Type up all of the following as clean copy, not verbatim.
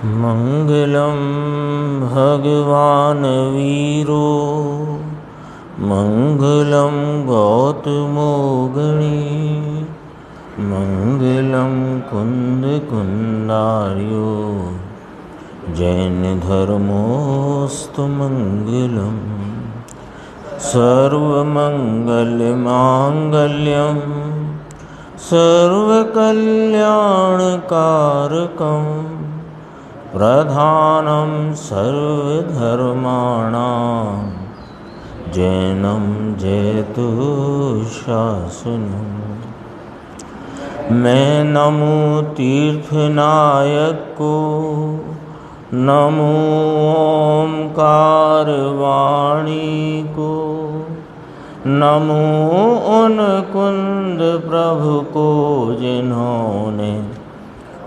मंगलम भगवान वीरो मंगलम गौतमो गणी मंगलम कुंद कुंदार्यो जैन धर्मोस्तु मंगलम सर्वमंगलमांगल्यम सर्वकल्याणकारकम प्रधानं सर्वधर्माणां जैनं जयतु शासनम्। मैं नमो तीर्थनायक को, नमो ओंकार वाणी को, नमो उन कुंद प्रभु को जिन्होंने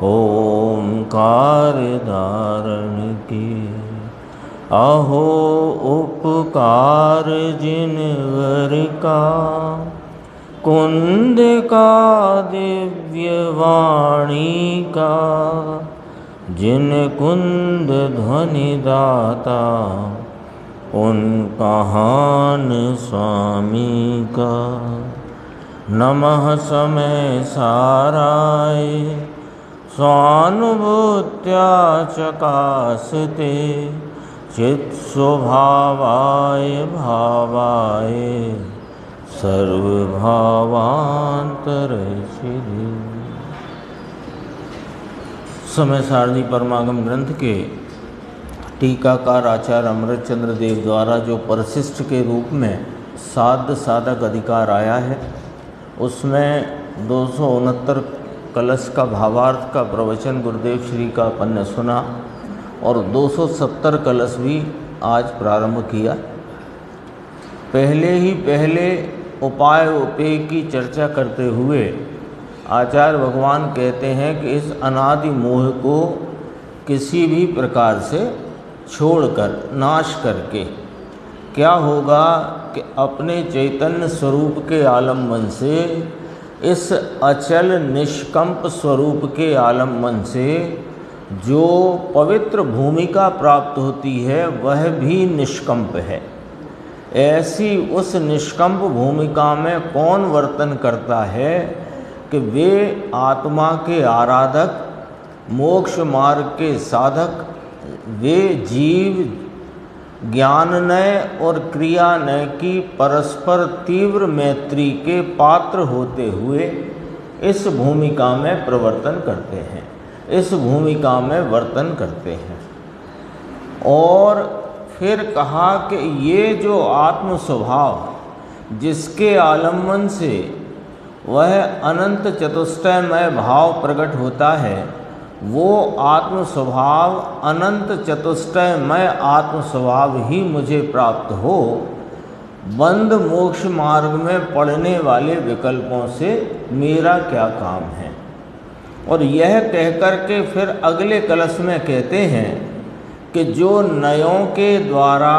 ओंकार धारण की। अहो उपकार जिनवर का, कुंद का दिव्य वाणी का, जिन कुंद ध्वनि दाता उन कहान स्वामी का। नमः समय साराय स्वानुभूत्या चकासते चित् स्वभावाय भावाय सर्वभावांतरशिरे। समय सारणी परमागम ग्रंथ के टीकाकार आचार्य अमृतचंद्र देव द्वारा जो परिशिष्ट के रूप में साध साधक अधिकार आया है, उसमें 269 कलश का भावार्थ का प्रवचन गुरुदेव श्री का अपन ने सुना और 270 कलश भी आज प्रारंभ किया। पहले उपाय उपेय की चर्चा करते हुए आचार्य भगवान कहते हैं कि इस अनादि मोह को किसी भी प्रकार से छोड़कर नाश करके क्या होगा कि अपने चैतन्य स्वरूप के आलम्बन से, इस अचल निष्कंप स्वरूप के आलम्बन से जो पवित्र भूमिका प्राप्त होती है वह भी निष्कंप है। ऐसी उस निष्कंप भूमिका में कौन वर्तन करता है कि वे आत्मा के आराधक, मोक्ष मार्ग के साधक, वे जीव ज्ञाननय और क्रियानय की परस्पर तीव्र मैत्री के पात्र होते हुए इस भूमिका में प्रवर्तन करते हैं, इस भूमिका में वर्तन करते हैं। और फिर कहा कि ये जो आत्म स्वभाव जिसके आलम्बन से वह अनंत चतुष्टयमय भाव प्रकट होता है, वो आत्म स्वभाव अनंत चतुष्टयमय आत्म स्वभाव ही मुझे प्राप्त हो। बंद मोक्ष मार्ग में पड़ने वाले विकल्पों से मेरा क्या काम है। और यह कहकर के फिर अगले कलश में कहते हैं कि जो नयों के द्वारा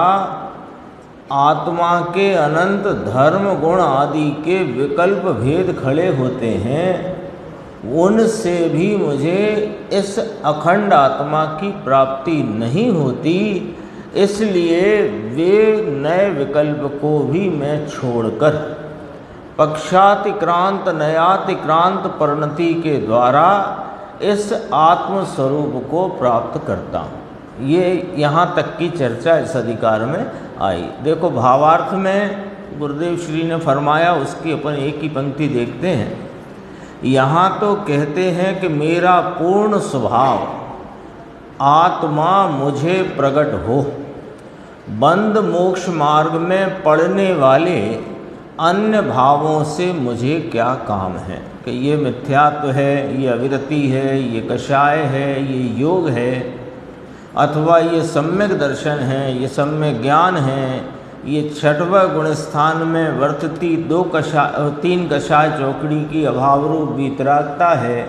आत्मा के अनंत धर्म गुण आदि के विकल्प भेद खड़े होते हैं, उनसे भी मुझे इस अखंड आत्मा की प्राप्ति नहीं होती। इसलिए वे नए विकल्प को भी मैं छोड़कर पक्षातिक्रांत नयातिक्रांत परिणति के द्वारा इस आत्म स्वरूप को प्राप्त करता हूँ। ये यहाँ तक की चर्चा इस अधिकार में आई। देखो भावार्थ में गुरुदेव श्री ने फरमाया, उसकी अपन एक ही पंक्ति देखते हैं। यहाँ तो कहते हैं कि मेरा पूर्ण स्वभाव आत्मा मुझे प्रकट हो, बंद मोक्ष मार्ग में पड़ने वाले अन्य भावों से मुझे क्या काम है कि ये मिथ्यात्व है, ये अविरति है, ये कषाय है, ये योग है, अथवा ये सम्यक दर्शन है, ये सम्यक ज्ञान है, ये छठवां गुण स्थान में वर्तती 3 कषाय चौकड़ी की अभाव रूप वितरागता है,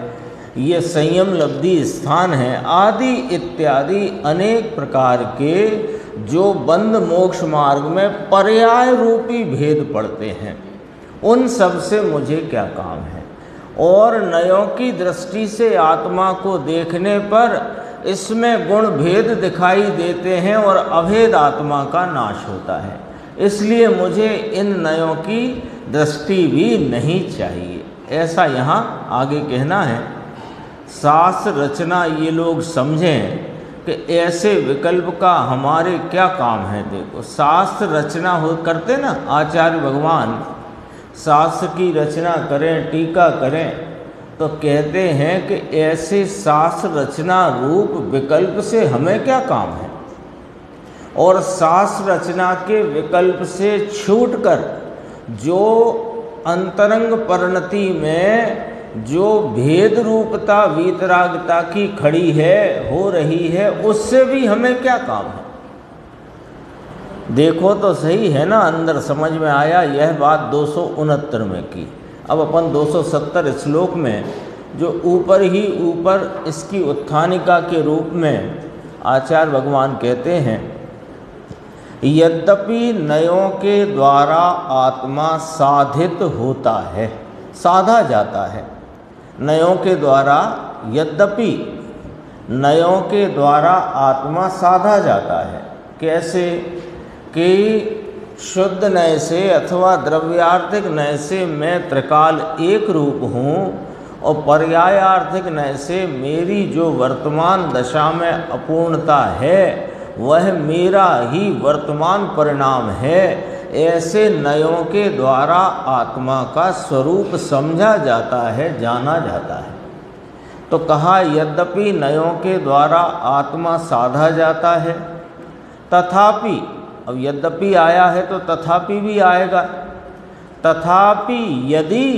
ये संयम लब्धि स्थान है, आदि इत्यादि अनेक प्रकार के जो बंद मोक्ष मार्ग में पर्याय रूपी भेद पड़ते हैं, उन सब से मुझे क्या काम है। और नयों की दृष्टि से आत्मा को देखने पर इसमें गुण भेद दिखाई देते हैं और अभेद आत्मा का नाश होता है। इसलिए मुझे इन नयों की दृष्टि भी नहीं चाहिए। ऐसा यहाँ आगे कहना है। शास्त्र रचना ये लोग समझें कि ऐसे विकल्प का हमारे क्या काम है। देखो, शास्त्र रचना हो करते ना आचार्य भगवान, शास्त्र की रचना करें, टीका करें, तो कहते हैं कि ऐसे शास्त्र रचना रूप विकल्प से हमें क्या काम है। और शास्त्र रचना के विकल्प से छूटकर जो अंतरंग परिणति में जो भेद रूपता वीतरागता की खड़ी है, हो रही है, उससे भी हमें क्या काम है। देखो तो सही है ना, अंदर समझ में आया। यह बात 269 में की। अब अपन 270 श्लोक में जो ऊपर ही ऊपर इसकी उत्थानिका के रूप में आचार्य भगवान कहते हैं, यद्यपि नयों के द्वारा आत्मा साधित होता है, साधा जाता है। नयों के द्वारा, यद्यपि नयों के द्वारा आत्मा साधा जाता है। कैसे कि शुद्ध नय से अथवा द्रव्यार्थिक नय से मैं त्रिकाल एक रूप हूँ और पर्यायार्थिक नय से मेरी जो वर्तमान दशा में अपूर्णता है वह मेरा ही वर्तमान परिणाम है। ऐसे नयों के द्वारा आत्मा का स्वरूप समझा जाता है, जाना जाता है। तो कहा यद्यपि नयों के द्वारा आत्मा साधा जाता है, तथापि, अब यद्यपि आया है तो तथापि भी आएगा। तथापि यदि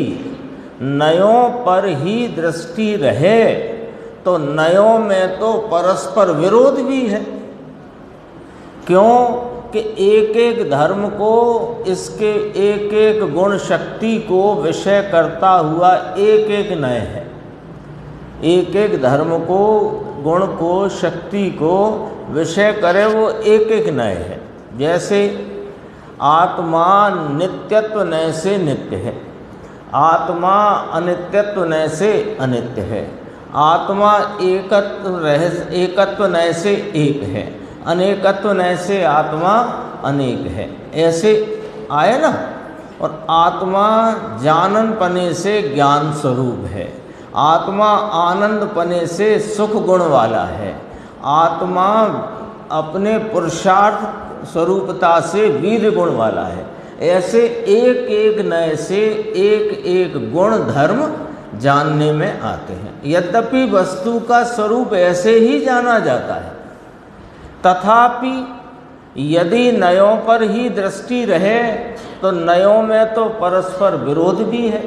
नयों पर ही दृष्टि रहे तो नयों में तो परस्पर विरोध भी है। क्यों कि एक एक धर्म को, इसके एक एक गुण शक्ति को विषय करता हुआ एक एक नय है। एक एक धर्म को, गुण को, शक्ति को विषय करे वो एक एक नय है। जैसे आत्मा नित्यत्व नय से नित्य है, आत्मा अनित्यत्व नय से अनित्य है, आत्मा एकत्व नय से एक है, अनेकत्व नय से आत्मा अनेक है। ऐसे आए ना। और आत्मा जानन पने से ज्ञान स्वरूप है, आत्मा आनंद पने से सुख गुण वाला है, आत्मा अपने पुरुषार्थ स्वरूपता से वीर गुण वाला है। ऐसे एक एक नय से एक एक गुण धर्म जानने में आते हैं। यद्यपि वस्तु का स्वरूप ऐसे ही जाना जाता है, तथापि यदि नयों पर ही दृष्टि रहे तो नयों में तो परस्पर विरोध भी है।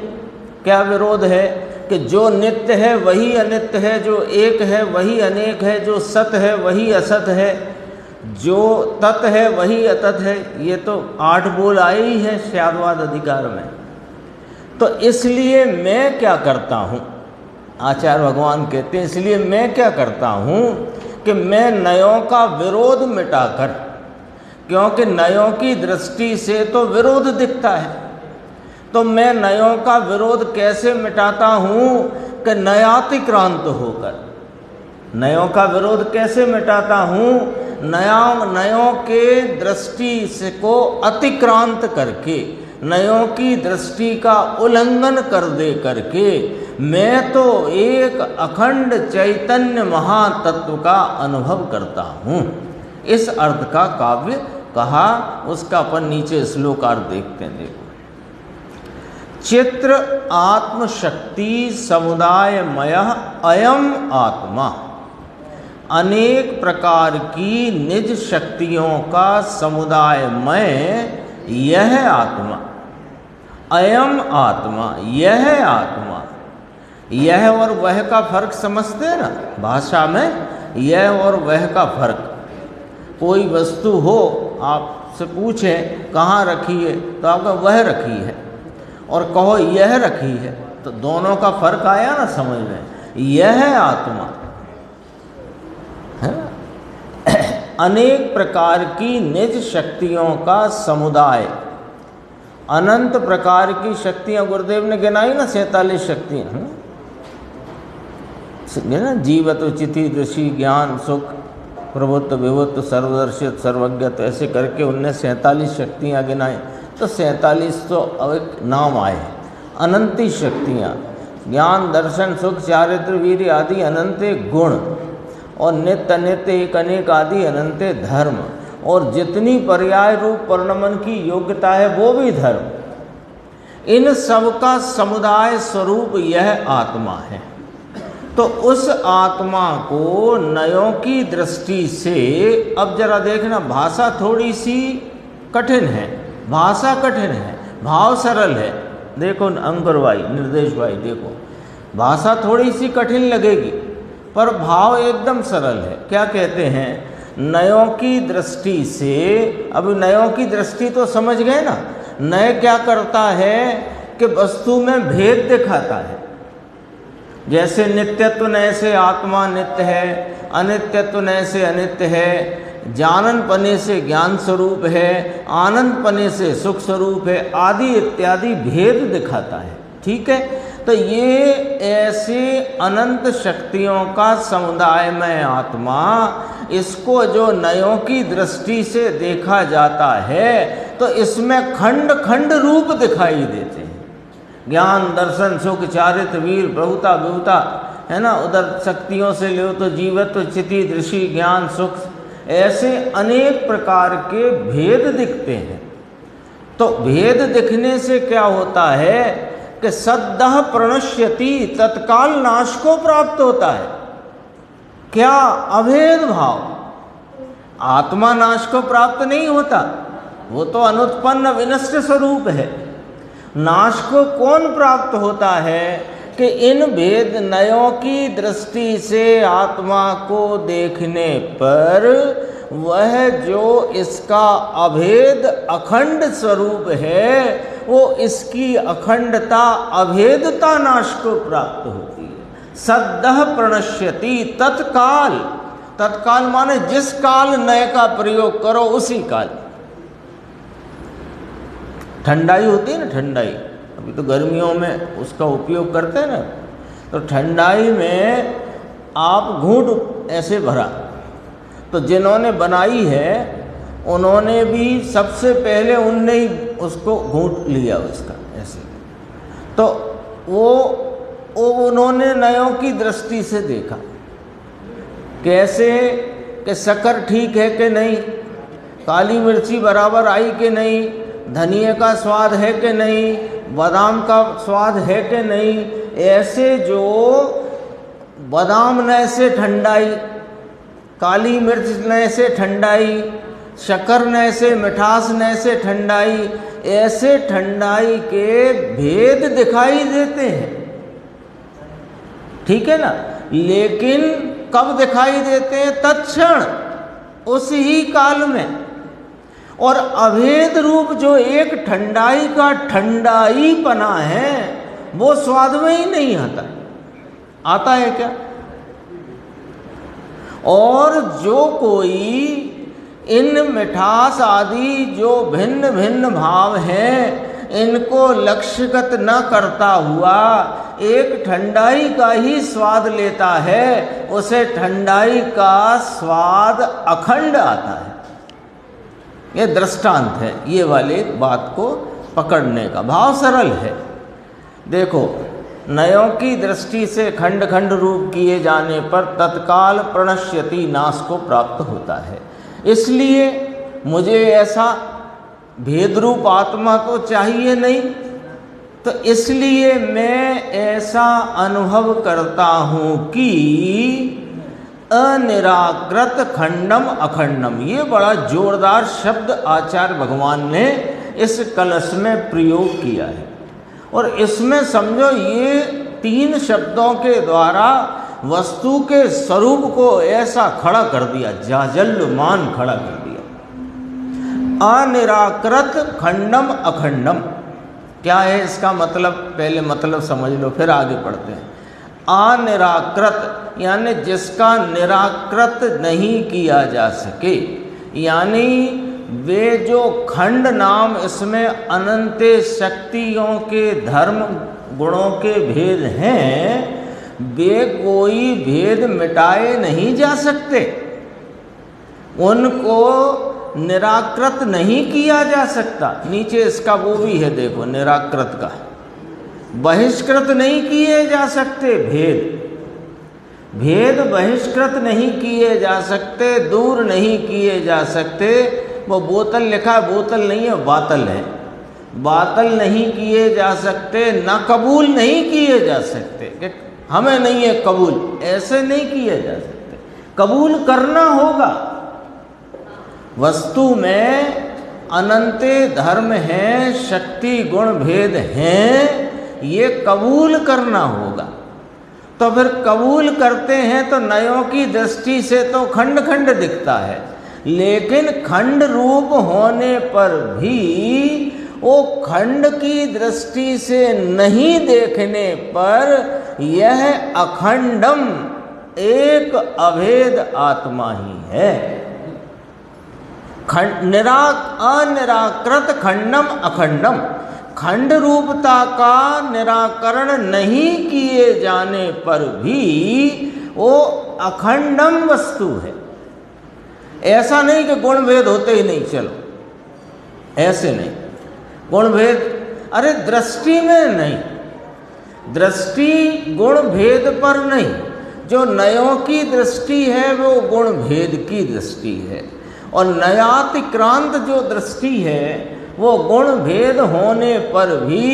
क्या विरोध है कि जो नित्य है वही अनित्य है, जो एक है वही अनेक है, जो सत है वही असत है, जो तत् है वही अतत है। ये तो 8 बोल आए ही है स्यादवाद अधिकार में। तो इसलिए मैं क्या करता हूँ, आचार्य भगवान कहते हैं, इसलिए मैं क्या करता हूँ कि मैं नयों का विरोध मिटाकर, क्योंकि नयों की दृष्टि से तो विरोध दिखता है, तो मैं नयों का विरोध कैसे मिटाता हूँ कि नयातिक्रांत होकर। नयों का विरोध कैसे मिटाता हूँ? नयों के दृष्टि से को अतिक्रांत करके, नयों की दृष्टि का उल्लंघन कर दे करके मैं तो एक अखंड चैतन्य महातत्व का अनुभव करता हूँ। इस अर्थ का काव्य कहा। उसका अपन नीचे श्लोकार्थ देखते हैं। देखो, चित्र आत्मशक्ति समुदायमय अयम आत्मा, अनेक प्रकार की निज शक्तियों का समुदायमय यह आत्मा, अयम आत्मा, यह आत्मा। यह और वह का फर्क समझते हैं ना भाषा में, यह और वह का फर्क। कोई वस्तु हो, आपसे पूछें कहाँ रखी है तो आपका वह रखी है, और कहो यह रखी है, तो दोनों का फर्क आया ना समझ में। यह आत्मा है अनेक प्रकार की निज शक्तियों का समुदाय। अनंत प्रकार की शक्तियां गुरुदेव ने गिनाई ना, 47 शक्तियां। है ना, जीवत चिति दृषि ज्ञान सुख प्रभुत्व विभुत्व सर्वदर्शित सर्वज्ञत, ऐसे करके उनने 47 शक्तियाँ गिनाई। तो 47 तो अब नाम आए, अनंती शक्तियाँ, ज्ञान दर्शन सुख चारित्र वीर्य आदि अनंते गुण, और नित्य अनित्य एक अनेक आदि अनंते धर्म, और जितनी पर्याय रूप वर्णमन की योग्यता है वो भी धर्म। इन सब का समुदाय स्वरूप यह आत्मा है। तो उस आत्मा को नयों की दृष्टि से, अब जरा देखना, भाषा थोड़ी सी कठिन है, भाषा कठिन है, भाव सरल है। देखो अंकुर भाई, निर्देश भाई, देखो भाषा थोड़ी सी कठिन लगेगी पर भाव एकदम सरल है। क्या कहते हैं, नयों की दृष्टि से, अब नयों की दृष्टि तो समझ गए ना, नय क्या करता है कि वस्तु में भेद दिखाता है। जैसे नित्यत्व नय से आत्मा नित्य है, अनित्यत्व नय से अनित्य है, जानन पने से ज्ञान स्वरूप है, आनंद पने से सुख स्वरूप है, आदि इत्यादि भेद दिखाता है। ठीक है, तो ये ऐसे अनंत शक्तियों का समुदाय में आत्मा, इसको जो नयों की दृष्टि से देखा जाता है तो इसमें खंड खंड रूप दिखाई देते हैं। ज्ञान दर्शन सुख चारित्र वीर प्रभुता विभुता, है ना, उधर शक्तियों से लो तो जीवत्व चिति दृषि ज्ञान सुख, ऐसे अनेक प्रकार के भेद दिखते हैं। तो भेद दिखने से क्या होता है कि सद्दह प्रणश्यति, तत्काल नाश को प्राप्त होता है। क्या? अभेद भाव। आत्मा नाश को प्राप्त नहीं होता, वो तो अनुत्पन्न विनष्ट स्वरूप है। नाश को कौन प्राप्त होता है कि इन भेद नयों की दृष्टि से आत्मा को देखने पर वह जो इसका अभेद अखंड स्वरूप है, वो इसकी अखंडता अभेदता नाश को प्राप्त होती है। सद्दह प्रणश्यति, तत्काल, तत्काल माने जिस काल नय का प्रयोग करो उसी काल। ठंडाई होती है ना, ठंडाई, अभी तो गर्मियों में उसका उपयोग करते हैं ना, तो ठंडाई में आप घूंट ऐसे भरा, तो जिन्होंने बनाई है उन्होंने भी सबसे पहले उनने ही उसको घूंट लिया उसका ऐसे। तो वो उन्होंने नयों की दृष्टि से देखा, कैसे कि शक्कर ठीक है कि नहीं, काली मिर्ची बराबर आई कि नहीं, धनिए का स्वाद है कि नहीं, बादाम का स्वाद है कि नहीं। ऐसे जो बादाम नय से ठंडाई, काली मिर्च नय से ठंडाई, शक्कर नय से मिठास नय से ठंडाई, ऐसे ठंडाई के भेद दिखाई देते हैं। ठीक है ना, लेकिन कब दिखाई देते हैं? तत्क्षण, उस ही काल में। और अभेद रूप जो एक ठंडाई का ठंडाई पना है वो स्वाद में ही नहीं आता। आता है क्या? और जो कोई इन मिठास आदि जो भिन्न भिन्न भाव हैं इनको लक्ष्यगत न करता हुआ एक ठंडाई का ही स्वाद लेता है, उसे ठंडाई का स्वाद अखंड आता है। यह दृष्टांत है, ये वाले बात को पकड़ने का। भाव सरल है। देखो, नयों की दृष्टि से खंड खंड रूप किए जाने पर तत्काल प्रणश्यति, नाश को प्राप्त होता है। इसलिए मुझे ऐसा भेद रूप आत्मा तो चाहिए नहीं, तो इसलिए मैं ऐसा अनुभव करता हूँ कि अनिराकृत खंडम अखंडम, ये बड़ा जोरदार शब्द आचार्य भगवान ने इस कलश में प्रयोग किया है। और इसमें समझो ये तीन शब्दों के द्वारा वस्तु के स्वरूप को ऐसा खड़ा कर दिया, जाजल्यमान खड़ा कर दिया। अनिराकृत खंडम अखंडम क्या है इसका मतलब? पहले मतलब समझ लो, फिर आगे पढ़ते हैं। अनिराकृत यानी जिसका निराकृत नहीं किया जा सके, यानी वे जो खंड नाम इसमें अनंत शक्तियों के धर्म गुणों के भेद हैं वे कोई भेद मिटाए नहीं जा सकते, उनको निराकृत नहीं किया जा सकता। नीचे इसका वो भी है, देखो निराकृत का, बहिष्कृत नहीं किए जा सकते भेद बहिष्कृत नहीं किए जा सकते, दूर नहीं किए जा सकते। वो बोतल लिखा है, बोतल नहीं है, बातल है, बातल नहीं किए जा सकते, ना कबूल नहीं किए जा सकते कि हमें नहीं है कबूल, ऐसे नहीं किए जा सकते। कबूल करना होगा। वस्तु में अनंत धर्म हैं, शक्ति गुण भेद हैं, ये कबूल करना होगा। तो फिर कबूल करते हैं तो नयों की दृष्टि से तो खंड खंड दिखता है, लेकिन खंड रूप होने पर भी वो खंड की दृष्टि से नहीं देखने पर यह अखंडम एक अभेद आत्मा ही है। अनिराकृत खंडम अखंडम, खंड रूपता का निराकरण नहीं किए जाने पर भी वो अखंडम वस्तु है। ऐसा नहीं कि गुण भेद होते ही नहीं, चलो ऐसे नहीं, गुण भेद, अरे दृष्टि में नहीं, दृष्टि गुण भेद पर नहीं, जो नयों की दृष्टि है वो गुण भेद की दृष्टि है, और नयातिक्रांत जो दृष्टि है वो गुण भेद होने पर भी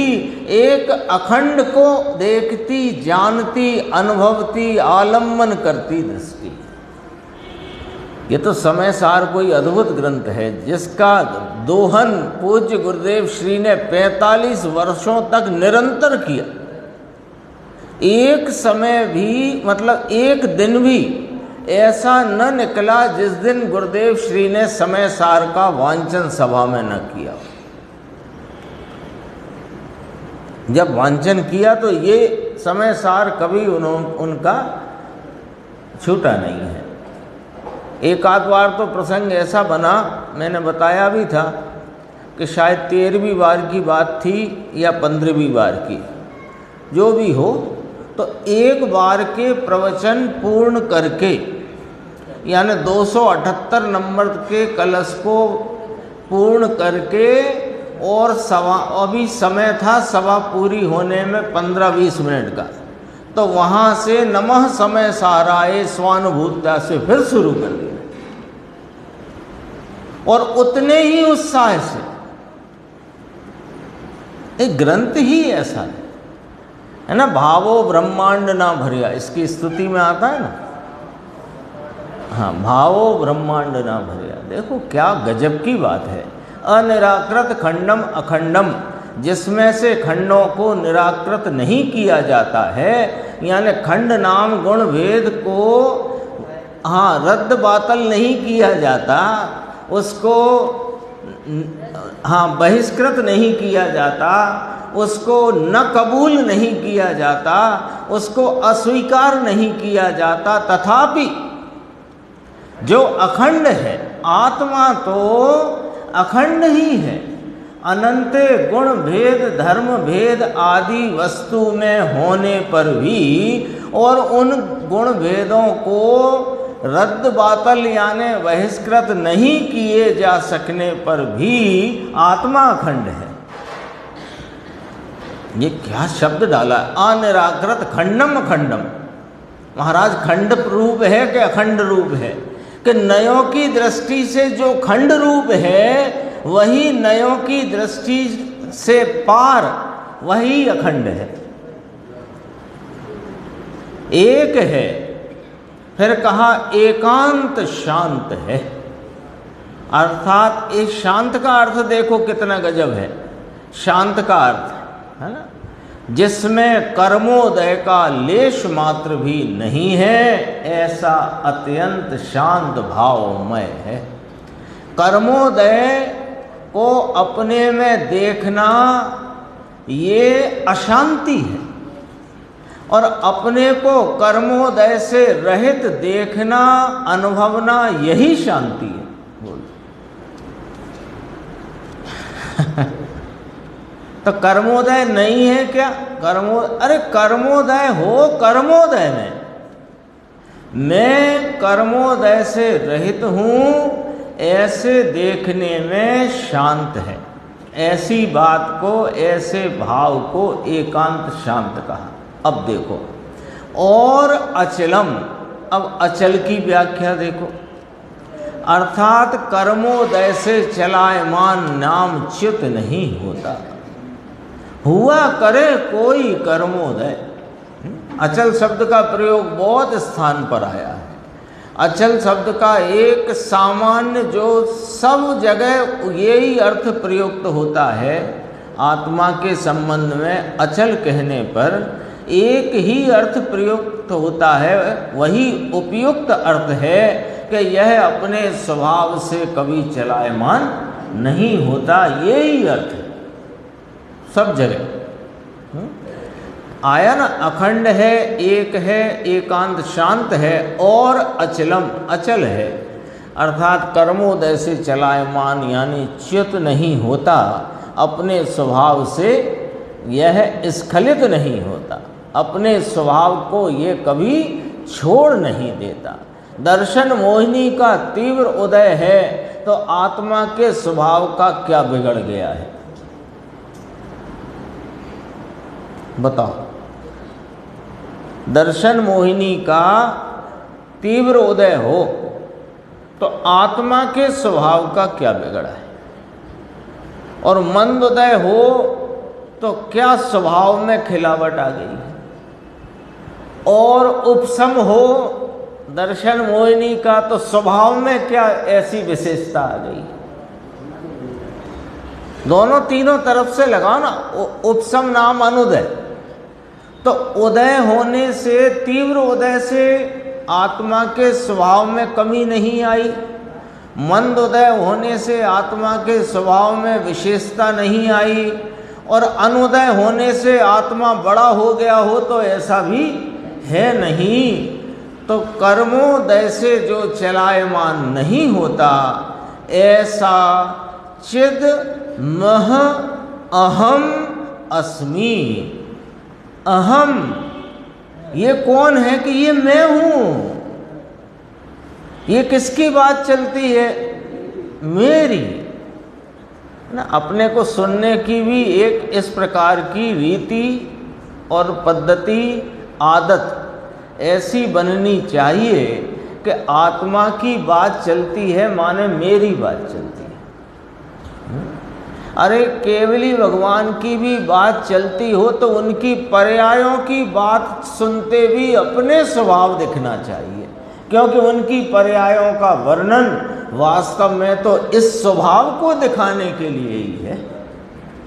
एक अखंड को देखती, जानती, अनुभवती, आलम्बन करती दृष्टि है। ये तो समय सार कोई अद्भुत ग्रंथ है, जिसका दोहन पूज्य गुरुदेव श्री ने 45 वर्षों तक निरंतर किया। एक समय भी, मतलब एक दिन भी ऐसा न निकला जिस दिन गुरुदेव श्री ने समय सार का वांचन सभा में न किया। जब वांचन किया तो ये समय सार कभी उनका छूटा नहीं है। एक आध बार तो प्रसंग ऐसा बना, मैंने बताया भी था कि शायद 13वीं बार की बात थी या 15वीं बार की, जो भी हो, तो एक बार के प्रवचन पूर्ण करके, यानी 278 नंबर के कलश को पूर्ण करके, और सभा, अभी समय था सभा पूरी होने में 15-20 मिनट का, तो वहाँ से नमः समय साराए स्वानुभूता से फिर शुरू कर दिया, और उतने ही उत्साह से। एक ग्रंथ ही ऐसा है ना, भावो ब्रह्मांड ना भरिया, इसकी स्तुति में आता है ना, हाँ, भावो ब्रह्मांड ना भरिया। देखो क्या गजब की बात है। अनिराकृत खंडम अखंडम, जिसमें से खंडों को निराकृत नहीं किया जाता है, यानी खंड नाम गुण भेद को हाँ रद्द बातल नहीं किया जाता, उसको हाँ बहिष्कृत नहीं किया जाता, उसको न कबूल नहीं किया जाता, उसको अस्वीकार नहीं किया जाता, तथापि जो अखंड है, आत्मा तो अखंड ही है। अनंत गुण भेद धर्म भेद आदि वस्तु में होने पर भी, और उन गुण भेदों को रद्द बातल यानी बहिष्कृत नहीं किए जा सकने पर भी आत्मा अखंड है। ये क्या शब्द डाला, अनिराकृत खंडम अखंडम। महाराज खंड रूप है कि अखंड रूप है? कि नयों की दृष्टि से जो खंड रूप है वही नयों की दृष्टि से पार वही अखंड है, एक है। फिर कहा एकांत शांत है, अर्थात इस शांत का अर्थ देखो कितना गजब है। शांत का अर्थ है ना, जिसमें कर्मोदय का लेश मात्र भी नहीं है, ऐसा अत्यंत शांत भावमय है। कर्मोदय को अपने में देखना ये अशांति है, और अपने को कर्मोदय से रहित देखना, अनुभवना, यही शांति है। तो कर्मोदय नहीं है क्या? अरे कर्मोदय हो, कर्मोदय में मैं कर्मोदय से रहित हूँ, ऐसे देखने में शांत है। ऐसी बात को, ऐसे भाव को एकांत शांत कहा। अब देखो, और अचलम, अब अचल की व्याख्या देखो, अर्थात कर्मोदय से चलायमान नाम च्युत नहीं होता, हुआ करे कोई कर्मोदय। अचल शब्द का प्रयोग बहुत स्थान पर आया है। अचल शब्द का एक सामान्य जो सब जगह यही अर्थ प्रयुक्त होता है, आत्मा के संबंध में अचल कहने पर एक ही अर्थ प्रयुक्त होता है, वही उपयुक्त अर्थ है कि यह अपने स्वभाव से कभी चलायमान नहीं होता, यही अर्थ है सब जगह। आया ना, अखंड है, एक है, एकांत शांत है, और अचलम, अचल है, अर्थात कर्मोदय से चलायमान यानी च्युत नहीं होता, अपने स्वभाव से यह स्खलित नहीं होता, अपने स्वभाव को ये कभी छोड़ नहीं देता। दर्शन मोहिनी का तीव्र उदय है तो आत्मा के स्वभाव का क्या बिगड़ गया है बताओ? दर्शन मोहिनी का तीव्र उदय हो तो आत्मा के स्वभाव का क्या बिगड़ा है? और मंद उदय हो तो क्या स्वभाव में खिलावट आ गई है? और उपशम हो दर्शन मोहिनी का तो स्वभाव में क्या ऐसी विशेषता आ गई? दोनों तीनों तरफ से लगाओ ना। उपशम नाम अनुदय, तो उदय होने से, तीव्र उदय से आत्मा के स्वभाव में कमी नहीं आई, मंद उदय होने से आत्मा के स्वभाव में विशेषता नहीं आई, और अनुदय होने से आत्मा बड़ा हो गया हो तो ऐसा भी है नहीं। तो कर्मोदय से जो चलायमान नहीं होता, ऐसा चिद मह अहम अस्मि। अहम ये कौन है कि ये मैं हूँ? ये किसकी बात चलती है? मेरी ना। अपने को सुनने की भी एक इस प्रकार की रीति और पद्धति, आदत ऐसी बननी चाहिए कि आत्मा की बात चलती है माने मेरी बात चलती है। अरे केवली भगवान की भी बात चलती हो तो उनकी पर्यायों की बात सुनते भी अपने स्वभाव दिखना चाहिए, क्योंकि उनकी पर्यायों का वर्णन वास्तव में तो इस स्वभाव को दिखाने के लिए ही है।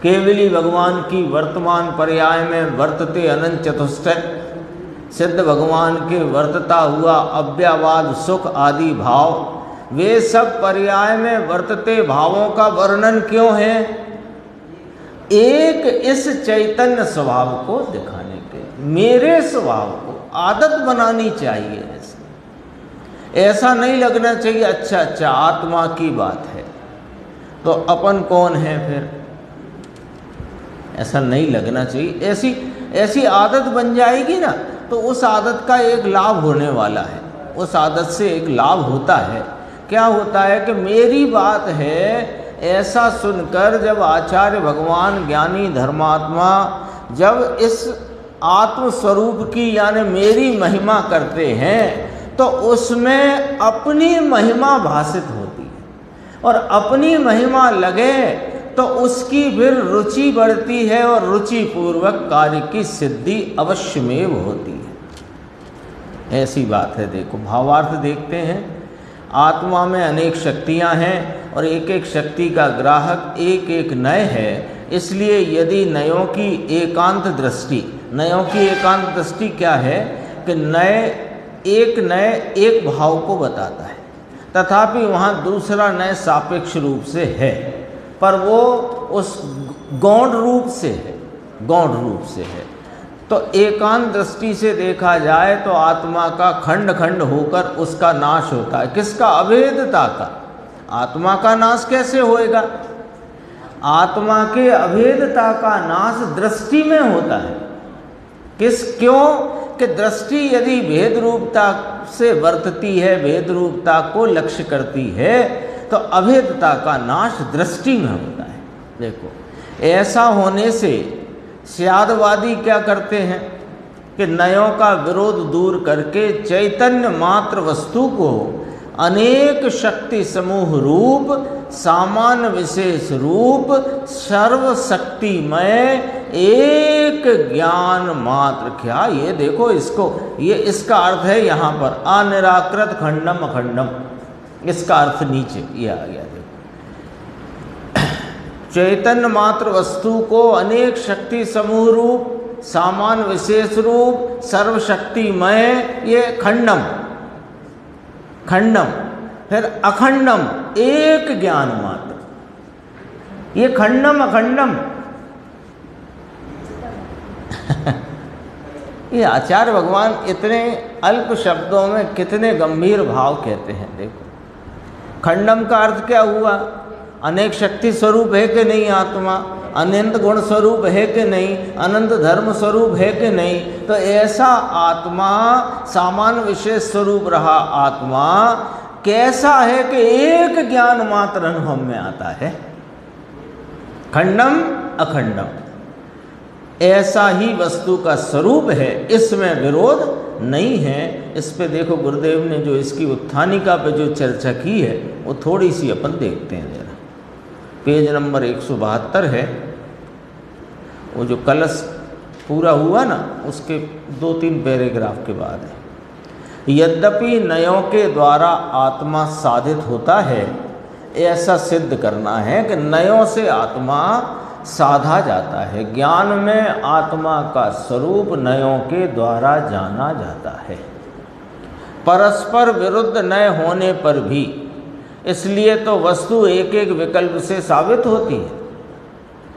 केवली भगवान की वर्तमान पर्याय में वर्तते अनंत चतुष्टय, सिद्ध भगवान के वर्तता हुआ अव्ययवाद सुख आदि भाव, वे सब पर्याय में वर्तते भावों का वर्णन क्यों है? एक इस चैतन्य स्वभाव को दिखाने के, मेरे स्वभाव को आदत बनानी चाहिए। ऐसा नहीं लगना चाहिए अच्छा आत्मा की बात है तो अपन कौन है फिर, ऐसा नहीं लगना चाहिए। ऐसी आदत बन जाएगी ना तो उस आदत का एक लाभ होने वाला है। उस आदत से एक लाभ होता है। क्या होता है कि मेरी बात है ऐसा सुनकर जब आचार्य भगवान ज्ञानी धर्मात्मा जब इस आत्म स्वरूप की यानी मेरी महिमा करते हैं तो उसमें अपनी महिमा भाषित होती है, और अपनी महिमा लगे तो उसकी फिर रुचि बढ़ती है और रुचि पूर्वक कार्य की सिद्धि अवश्यमेव होती है। ऐसी बात है। देखो भावार्थ देखते हैं। आत्मा में अनेक शक्तियां हैं और एक एक शक्ति का ग्राहक एक एक नय है। इसलिए यदि नयों की एकांत दृष्टि क्या है कि नय एक भाव को बताता है, तथापि वहाँ दूसरा नय सापेक्ष रूप से है, पर वो उस गौण रूप से है। तो एकांत दृष्टि से देखा जाए तो आत्मा का खंड खंड होकर उसका नाश होता है। किसका? अभेदता का। आत्मा का नाश कैसे होएगा? आत्मा के अभेदता का नाश दृष्टि में होता है। क्यों कि दृष्टि यदि भेद रूपता से वर्तती है, भेद रूपता को लक्ष्य करती है, तो अभेदता का नाश दृष्टि में होता है। देखो, ऐसा होने से स्यादवादी क्या करते हैं कि नयों का विरोध दूर करके चैतन्य मात्र वस्तु को अनेक शक्ति समूह रूप, सामान्य विशेष रूप, सर्वशक्तिमय एक ज्ञान मात्र। क्या ये देखो, इसका अर्थ है यहाँ पर अनिराकृत खंडम अखंडम, इसका अर्थ नीचे ये आ गया। देखो, चैतन्य मात्र वस्तु को अनेक शक्ति समूह रूप, सामान्य विशेष रूप, सर्वशक्तिमय, ये खंडम, फिर अखंडम एक ज्ञान मात्र। ये खंडम अखंडम ये आचार्य भगवान इतने अल्प शब्दों में कितने गंभीर भाव कहते हैं। देखो, खंडम का अर्थ क्या हुआ? अनेक शक्ति स्वरूप है कि नहीं आत्मा, अनंत गुण स्वरूप है कि नहीं, अनंत धर्म स्वरूप है कि नहीं। तो ऐसा आत्मा, सामान्य विशेष स्वरूप रहा आत्मा कैसा है कि एक ज्ञान मात्र अनुभव में आता है, खंडम अखंडम। ऐसा ही वस्तु का स्वरूप है, इसमें विरोध नहीं है। इस पे देखो गुरुदेव ने जो इसकी उत्थानिका पे जो चर्चा की है वो थोड़ी सी अपन देखते हैं जरा। पेज नंबर 172 है, वो जो कलश पूरा हुआ ना उसके 2-3 पैराग्राफ के बाद है। यद्यपि नयों के द्वारा आत्मा साधित होता है, ऐसा सिद्ध करना है कि नयों से आत्मा साधा जाता है। ज्ञान में आत्मा का स्वरूप नयों के द्वारा जाना जाता है, परस्पर विरुद्ध नय होने पर भी। इसलिए तो वस्तु एक एक विकल्प से साबित होती है,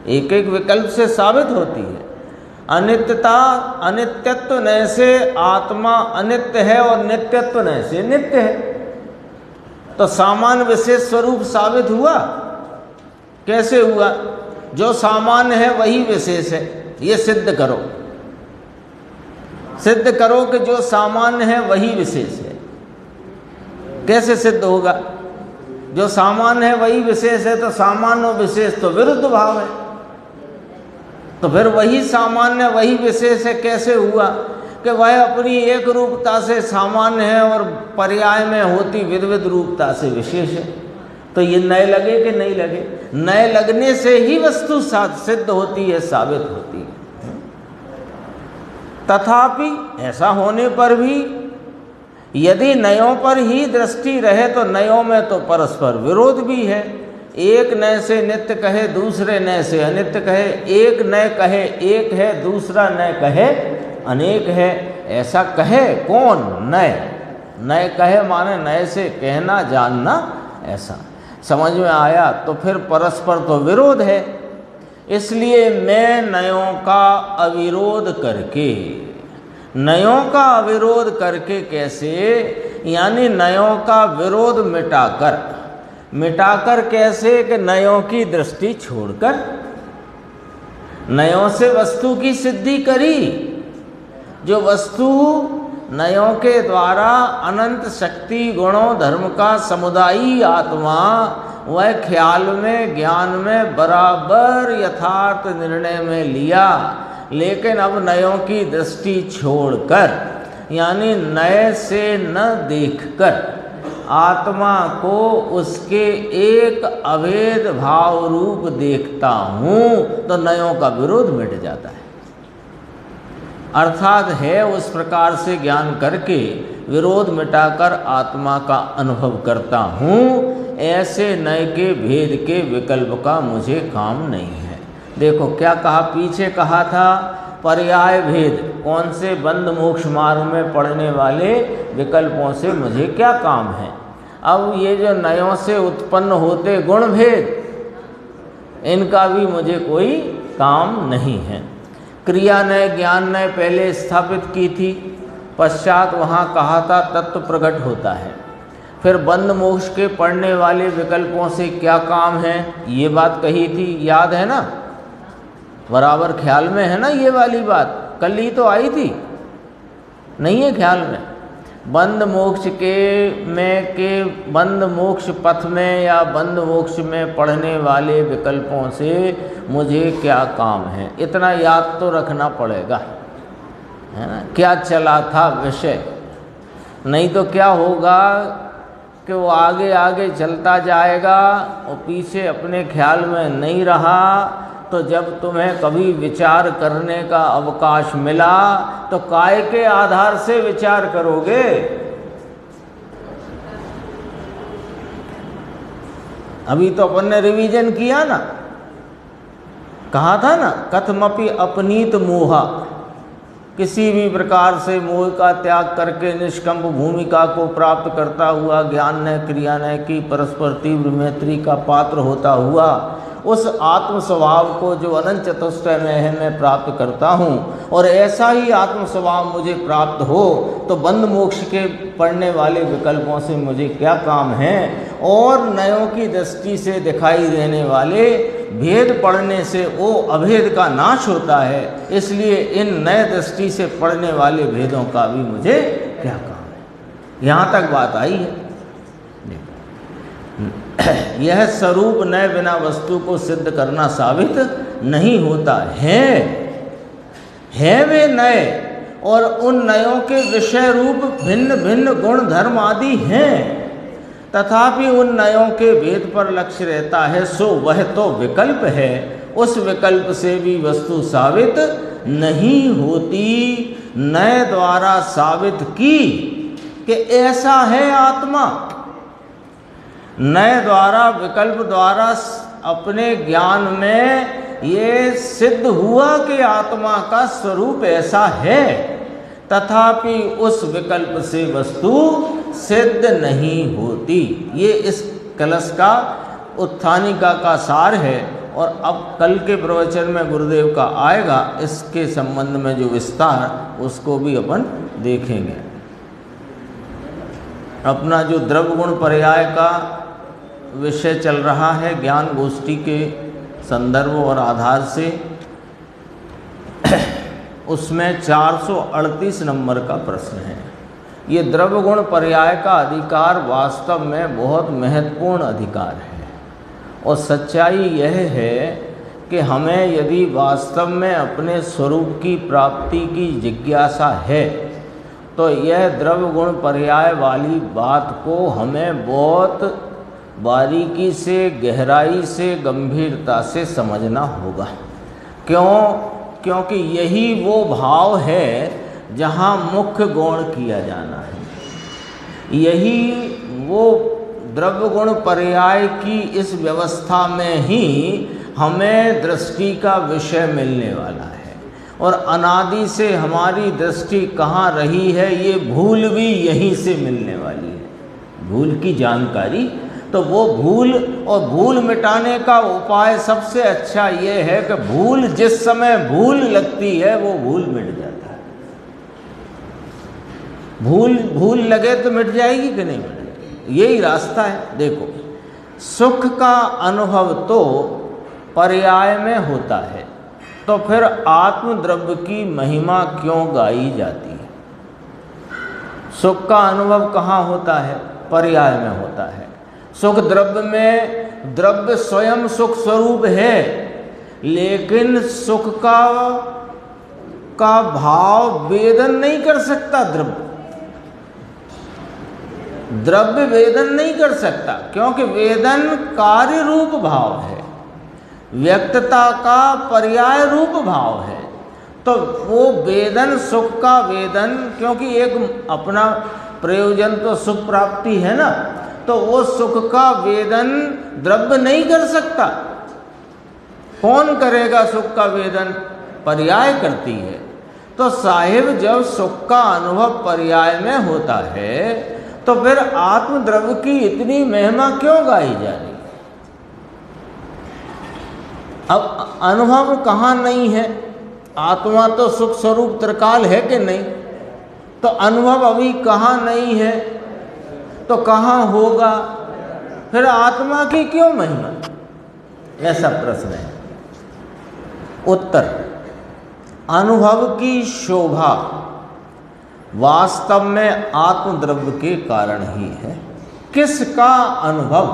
एक एक विकल्प से साबित होती है। अनित्यत्व नय से आत्मा अनित्य है और नित्यत्व नय से नित्य है। तो सामान्य विशेष स्वरूप साबित हुआ। कैसे हुआ? जो सामान्य है वही विशेष है, ये सिद्ध करो। सिद्ध करो कि जो सामान्य है वही विशेष है। कैसे सिद्ध होगा? जो सामान्य है वही विशेष है, तो सामान्य और विशेष तो विरुद्ध भाव है। तो फिर वही सामान्य वही विशेष है कैसे हुआ? कि वह अपनी एक रूपता से सामान्य है और पर्याय में होती विविध रूपता से विशेष है। तो ये नए लगे कि नहीं लगे? नए लगने से ही वस्तु सिद्ध होती है, साबित होती है। तथापि ऐसा होने पर भी यदि नयों पर ही दृष्टि रहे तो नयों में तो परस्पर विरोध भी है। एक नय से नित्य कहे, दूसरे नय से अनित्य कहे। एक नय कहे एक है, दूसरा नय कहे अनेक है। ऐसा कहे कौन? नय। नय कहे माने नय से कहना, जानना। ऐसा समझ में आया? तो फिर परस्पर तो विरोध है। इसलिए मैं नयों का अविरोध करके, नयों का अविरोध करके कैसे? यानी नयों का विरोध मिटाकर कैसे? कि नयों की दृष्टि छोड़कर नयों से वस्तु की सिद्धि करी। जो वस्तु नयों के द्वारा अनंत शक्ति गुणों धर्म का समुदायी आत्मा, वह ख्याल में ज्ञान में बराबर यथार्थ निर्णय में लिया। लेकिन अब नयों की दृष्टि छोड़कर, यानी नए से न देखकर आत्मा को उसके एक अभेद भाव रूप देखता हूँ, तो नयों का विरोध मिट जाता है। अर्थात है उस प्रकार से ज्ञान करके विरोध मिटाकर आत्मा का अनुभव करता हूँ। ऐसे नए के भेद के विकल्प का मुझे काम नहीं है। देखो क्या कहा, पीछे कहा था पर्याय भेद, कौन से बंद मोक्ष मार्ग में पड़ने वाले विकल्पों से मुझे क्या काम है। अब ये जो नयों से उत्पन्न होते गुण भेद, इनका भी मुझे कोई काम नहीं है। क्रिया नय ज्ञान नय पहले स्थापित की थी, पश्चात वहाँ कहा था तत्व प्रकट होता है। फिर बंद मोक्ष के पढ़ने वाले विकल्पों से क्या काम है, ये बात कही थी, याद है ना, बराबर ख्याल में है ना, ये वाली बात कल ही तो आई थी, नहीं है ख्याल में। बंद मोक्ष के बंद मोक्ष पथ में या बंद मोक्ष में पढ़ने वाले विकल्पों से मुझे क्या काम है, इतना याद तो रखना पड़ेगा, है ना। क्या चला था विषय, नहीं तो क्या होगा कि वो आगे आगे चलता जाएगा और पीछे अपने ख्याल में नहीं रहा, तो जब तुम्हें कभी विचार करने का अवकाश मिला तो काय के आधार से विचार करोगे। अभी तो अपन ने रिवीजन किया ना, कहा था ना, कथमपि अपनीत मोहा, किसी भी प्रकार से मोह का त्याग करके निष्कंप भूमिका को प्राप्त करता हुआ ज्ञान न क्रिया न की परस्पर तीव्र मैत्री का पात्र होता हुआ उस आत्म स्वभाव को जो अनंत चतुष्टय में है मैं प्राप्त करता हूँ, और ऐसा ही आत्म स्वभाव मुझे प्राप्त हो तो बंद मोक्ष के पढ़ने वाले विकल्पों से मुझे क्या काम है। और नयों की दृष्टि से दिखाई देने वाले भेद पढ़ने से वो अभेद का नाश होता है, इसलिए इन नए दृष्टि से पढ़ने वाले भेदों का भी मुझे क्या काम है। यहाँ तक बात आई है। यह स्वरूप नए बिना वस्तु को सिद्ध करना साबित नहीं होता है वे नए, और उन नयों के विषय रूप भिन्न भिन्न गुण धर्म आदि हैं, तथापि उन नयों के भेद पर लक्ष्य रहता है, सो वह तो विकल्प है, उस विकल्प से भी वस्तु साबित नहीं होती। नए द्वारा साबित की कि ऐसा है आत्मा, नए द्वारा विकल्प द्वारा अपने ज्ञान में ये सिद्ध हुआ कि आत्मा का स्वरूप ऐसा है, तथापि उस विकल्प से वस्तु सिद्ध नहीं होती। ये इस कलश का उत्थानिका का सार है। और अब कल के प्रवचन में गुरुदेव का आएगा, इसके संबंध में जो विस्तार उसको भी अपन देखेंगे। अपना जो द्रव्य गुण पर्याय का विषय चल रहा है ज्ञान गोष्ठी के संदर्भ और आधार से, उसमें 438 नंबर का प्रश्न है। ये द्रव्य गुण पर्याय का अधिकार वास्तव में बहुत महत्वपूर्ण अधिकार है, और सच्चाई यह है कि हमें यदि वास्तव में अपने स्वरूप की प्राप्ति की जिज्ञासा है तो यह द्रव्य गुण पर्याय वाली बात को हमें बहुत बारीकी से, गहराई से, गंभीरता से समझना होगा। क्योंकि यही वो भाव है जहाँ मुख्य गौण किया जाना है। यही वो द्रव्य गुण पर्याय की इस व्यवस्था में ही हमें दृष्टि का विषय मिलने वाला है, और अनादि से हमारी दृष्टि कहाँ रही है ये भूल भी यहीं से मिलने वाली है। भूल की जानकारी, तो वो भूल और भूल मिटाने का उपाय सबसे अच्छा ये है कि भूल जिस समय भूल लगती है वो भूल मिट जाता है। भूल लगे तो मिट जाएगी कि नहीं मिट जाएगी, यही रास्ता है। देखो, सुख का अनुभव तो पर्याय में होता है, तो फिर आत्मद्रव्य की महिमा क्यों गाई जाती है? सुख का अनुभव कहाँ होता है? पर्याय में होता है। सुख द्रव्य में, द्रव्य स्वयं सुख स्वरूप है, लेकिन सुख का भाव वेदन नहीं कर सकता। द्रव्य वेदन नहीं कर सकता, क्योंकि वेदन कार्य रूप भाव है, व्यक्तता का पर्याय रूप भाव है। तो वो वेदन, सुख का वेदन, क्योंकि एक अपना प्रयोजन तो सुख प्राप्ति है ना, तो वो सुख का वेदन द्रव्य नहीं कर सकता। कौन करेगा सुख का वेदन? पर्याय करती है। तो साहिब, जब सुख का अनुभव पर्याय में होता है तो फिर आत्मद्रव्य की इतनी महिमा क्यों गाई जा रही है? अब अनुभव कहाँ नहीं है? आत्मा तो सुख स्वरूप त्रिकाल है कि नहीं? तो अनुभव अभी कहाँ नहीं है? तो कहाँ होगा? फिर आत्मा की क्यों महिमा? ऐसा प्रश्न है। उत्तर, अनुभव की शोभा वास्तव में आत्मद्रव्य के कारण ही है। किसका अनुभव?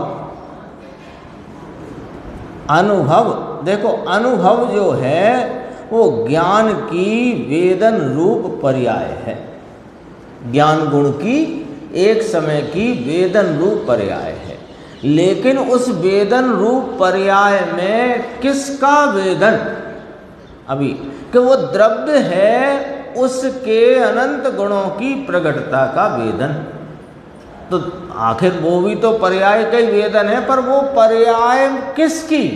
अनुभव, देखो अनुभव जो है वो ज्ञान की वेदन रूप पर्याय है। ज्ञान गुण की एक समय की वेदन रूप पर्याय है। लेकिन उस वेदन रूप पर्याय में किसका वेदन? अभी कि वो द्रव्य है, उसके अनंत गुणों की प्रगटता का वेदन। तो आखिर वो भी तो पर्याय का ही वेदन है, पर वो पर्याय किसकी?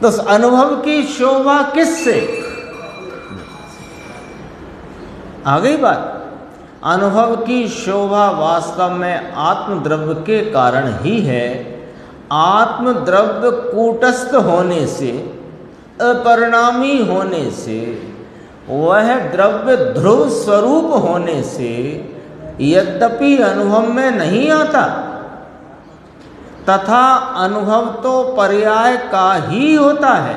तो अनुभव की शोभा किससे? आ गई बात। अनुभव की शोभा वास्तव में आत्मद्रव्य के कारण ही है। आत्मद्रव्य कूटस्थ होने से, अपरिणामी होने से, वह द्रव्य ध्रुव स्वरूप होने से यद्यपि अनुभव में नहीं आता, तथा अनुभव तो पर्याय का ही होता है।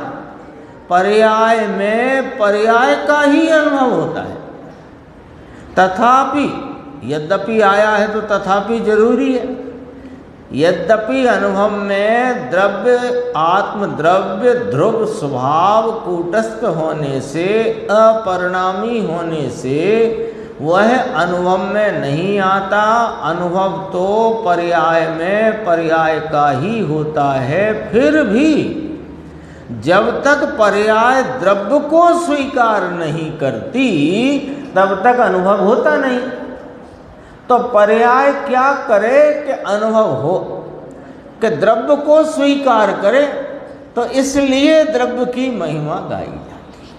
पर्याय में पर्याय का ही अनुभव होता है। तथापि, यद्यपि आया है तो तथापि जरूरी है। यद्यपि अनुभव में द्रव्य आत्मद्रव्य ध्रुव स्वभाव कूटस्थ होने से, अपरिणामी होने से वह अनुभव में नहीं आता। अनुभव तो पर्याय में पर्याय का ही होता है। फिर भी जब तक पर्याय द्रव्य को स्वीकार नहीं करती तब तक अनुभव होता नहीं। तो पर्याय क्या करे कि अनुभव हो, कि द्रव्य को स्वीकार करे। तो इसलिए द्रव्य की महिमा गाई जाती है।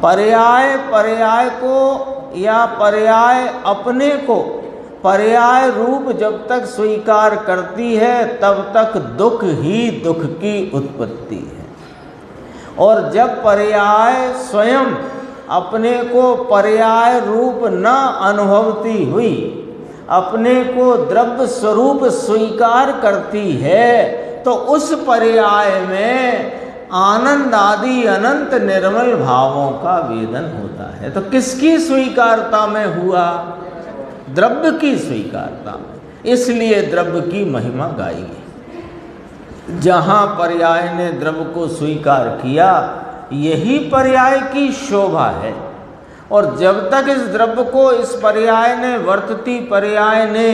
पर्याय पर्याय को या पर्याय अपने को पर्याय रूप जब तक स्वीकार करती है तब तक दुख ही दुख की उत्पत्ति है। और जब पर्याय स्वयं अपने को पर्याय रूप न अनुभवती हुई अपने को द्रव्य स्वरूप स्वीकार करती है तो उस पर्याय में आनंद आदि अनंत निर्मल भावों का वेदन होता है। तो किसकी स्वीकारता में हुआ? द्रव्य की स्वीकारता में। इसलिए द्रव्य की महिमा गाई है। जहाँ पर्याय ने द्रव्य को स्वीकार किया, यही पर्याय की शोभा है। और जब तक इस द्रव्य को इस पर्याय ने, वर्तती पर्याय ने,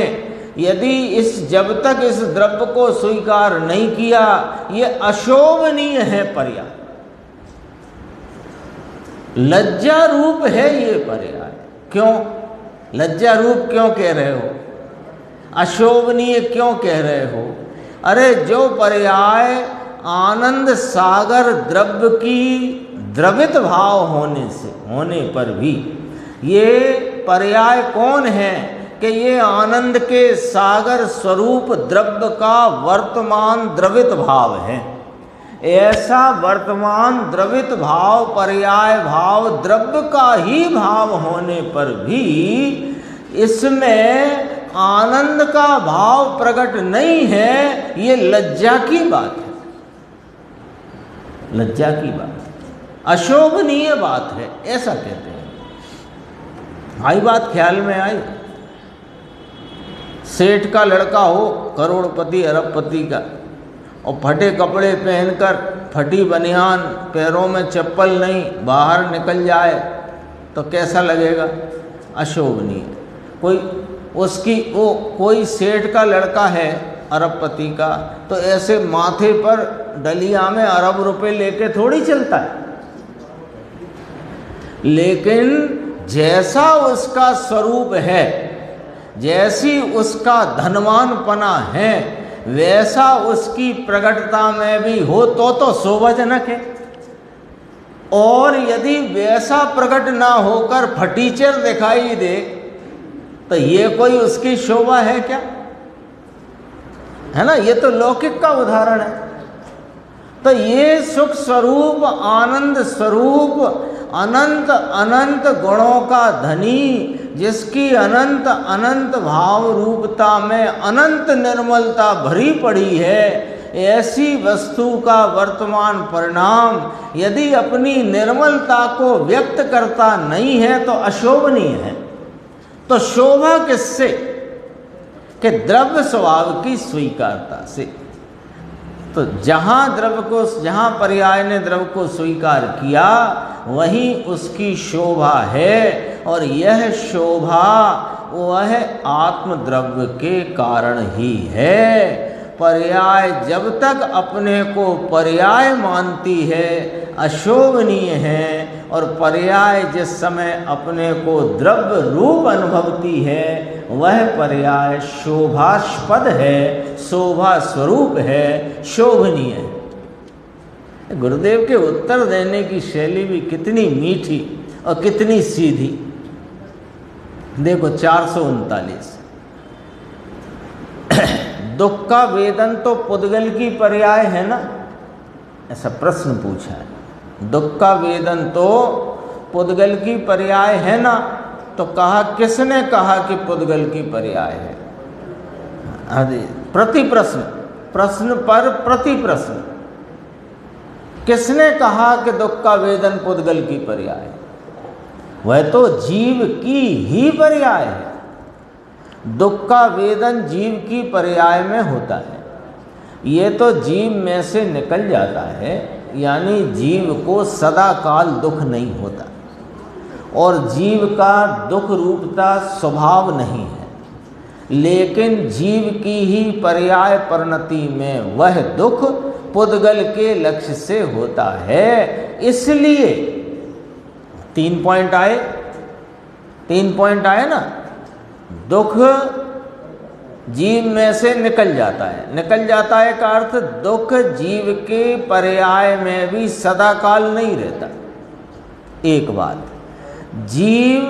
जब तक इस द्रव्य को स्वीकार नहीं किया, ये अशोभनीय है पर्याय। लज्जा रूप है ये पर्याय। क्यों लज्जा रूप क्यों कह रहे हो? अशोभनीय क्यों कह रहे हो? अरे जो पर्याय आनंद सागर द्रव्य की द्रवित भाव होने पर भी, ये पर्याय कौन है कि ये आनंद के सागर स्वरूप द्रव्य का वर्तमान द्रवित भाव है। ऐसा वर्तमान द्रवित भाव, पर्याय भाव द्रव्य का ही भाव होने पर भी इसमें आनंद का भाव प्रकट नहीं है। ये लज्जा की बात है। लज्जा की बात है, अशोभनीय बात है, ऐसा कहते हैं। आई बात ख्याल में आई? सेठ का लड़का हो, करोड़पति अरबपति का, और फटे कपड़े पहनकर, फटी बनियान, पैरों में चप्पल नहीं, बाहर निकल जाए तो कैसा लगेगा? अशोभनीय। कोई सेठ का लड़का है अरबपति का, तो ऐसे माथे पर डलिया में अरब रुपए लेके थोड़ी चलता है। लेकिन जैसा उसका स्वरूप है, जैसी उसका धनवानपना है, वैसा उसकी प्रकटता में भी हो तो शोभाजनक है। और यदि वैसा प्रकट ना होकर फटीचर दिखाई दे तो ये कोई उसकी शोभा है क्या? है ना? ये तो लौकिक का उदाहरण है। तो ये सुख स्वरूप, आनंद स्वरूप, अनंत अनंत गुणों का धनी, जिसकी अनंत अनंत भाव रूपता में अनंत निर्मलता भरी पड़ी है, ऐसी वस्तु का वर्तमान परिणाम यदि अपनी निर्मलता को व्यक्त करता नहीं है तो अशोभनीय है। तो शोभा किससे? कि द्रव्य स्वभाव की स्वीकारता से। तो जहाँ पर्याय ने द्रव्य को स्वीकार किया वहीं उसकी शोभा है, और यह शोभा वह आत्मद्रव्य के कारण ही है। पर्याय जब तक अपने को पर्याय मानती है अशोभनीय है, और पर्याय जिस समय अपने को द्रव्य रूप अनुभवती है वह पर्याय शोभास्पद है, शोभा स्वरूप है, शोभनीय है। गुरुदेव के उत्तर देने की शैली भी कितनी मीठी और कितनी सीधी। देखो 439, दुख का वेदन तो पुद्गल की पर्याय है ना, ऐसा प्रश्न पूछा है। दुख का वेदन तो पुद्गल की पर्याय है ना, तो कहा किसने कहा कि पुद्गल की पर्याय है? प्रति प्रश्न, प्रश्न पर प्रति प्रश्न, किसने कहा कि दुख का वेदन पुद्गल की पर्याय है? वह तो जीव की ही पर्याय है। दुख का वेदन जीव की पर्याय में होता है। ये तो जीव में से निकल जाता है, यानी जीव को सदा काल दुख नहीं होता, और जीव का दुख रूपता स्वभाव नहीं है, लेकिन जीव की ही पर्याय परिणति में वह दुख पुद्गल के लक्ष्य से होता है। इसलिए 3 पॉइंट आए, 3 पॉइंट आए ना। दुख जीव में से निकल जाता है, निकल जाता है का अर्थ दुख जीव के पर्याय में भी सदा काल नहीं रहता। एक बात, जीव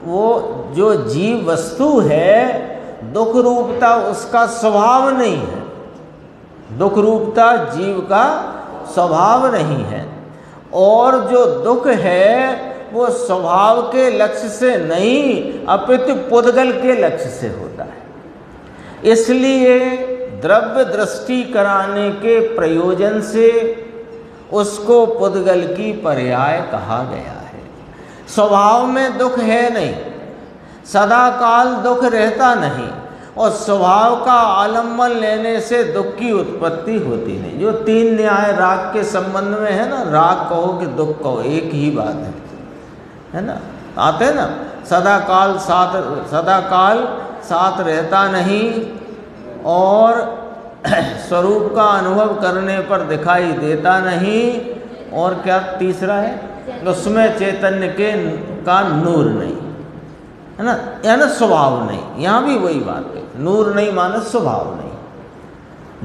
वो जो जीव वस्तु है दुख रूपता उसका स्वभाव नहीं है, दुख रूपता जीव का स्वभाव नहीं है, और जो दुख है वो स्वभाव के लक्ष्य से नहीं अपितु पुद्गल के लक्ष्य से होता है। इसलिए द्रव्य दृष्टि कराने के प्रयोजन से उसको पुद्गल की पर्याय कहा गया है। स्वभाव में दुख है नहीं, सदा काल दुख रहता नहीं, और स्वभाव का आलम्बन लेने से दुख की उत्पत्ति होती नहीं। जो 3 न्याय राग के संबंध में है ना, राग कहो कि दुख कहो एक ही बात है ना, आते ना। सदा काल साथ रहता नहीं, और स्वरूप का अनुभव करने पर दिखाई देता नहीं, और क्या तीसरा है, उसमें चैतन्य का नूर नहीं, है ना, यानी स्वभाव नहीं। यहाँ भी वही बात है, नूर नहीं माने स्वभाव नहीं।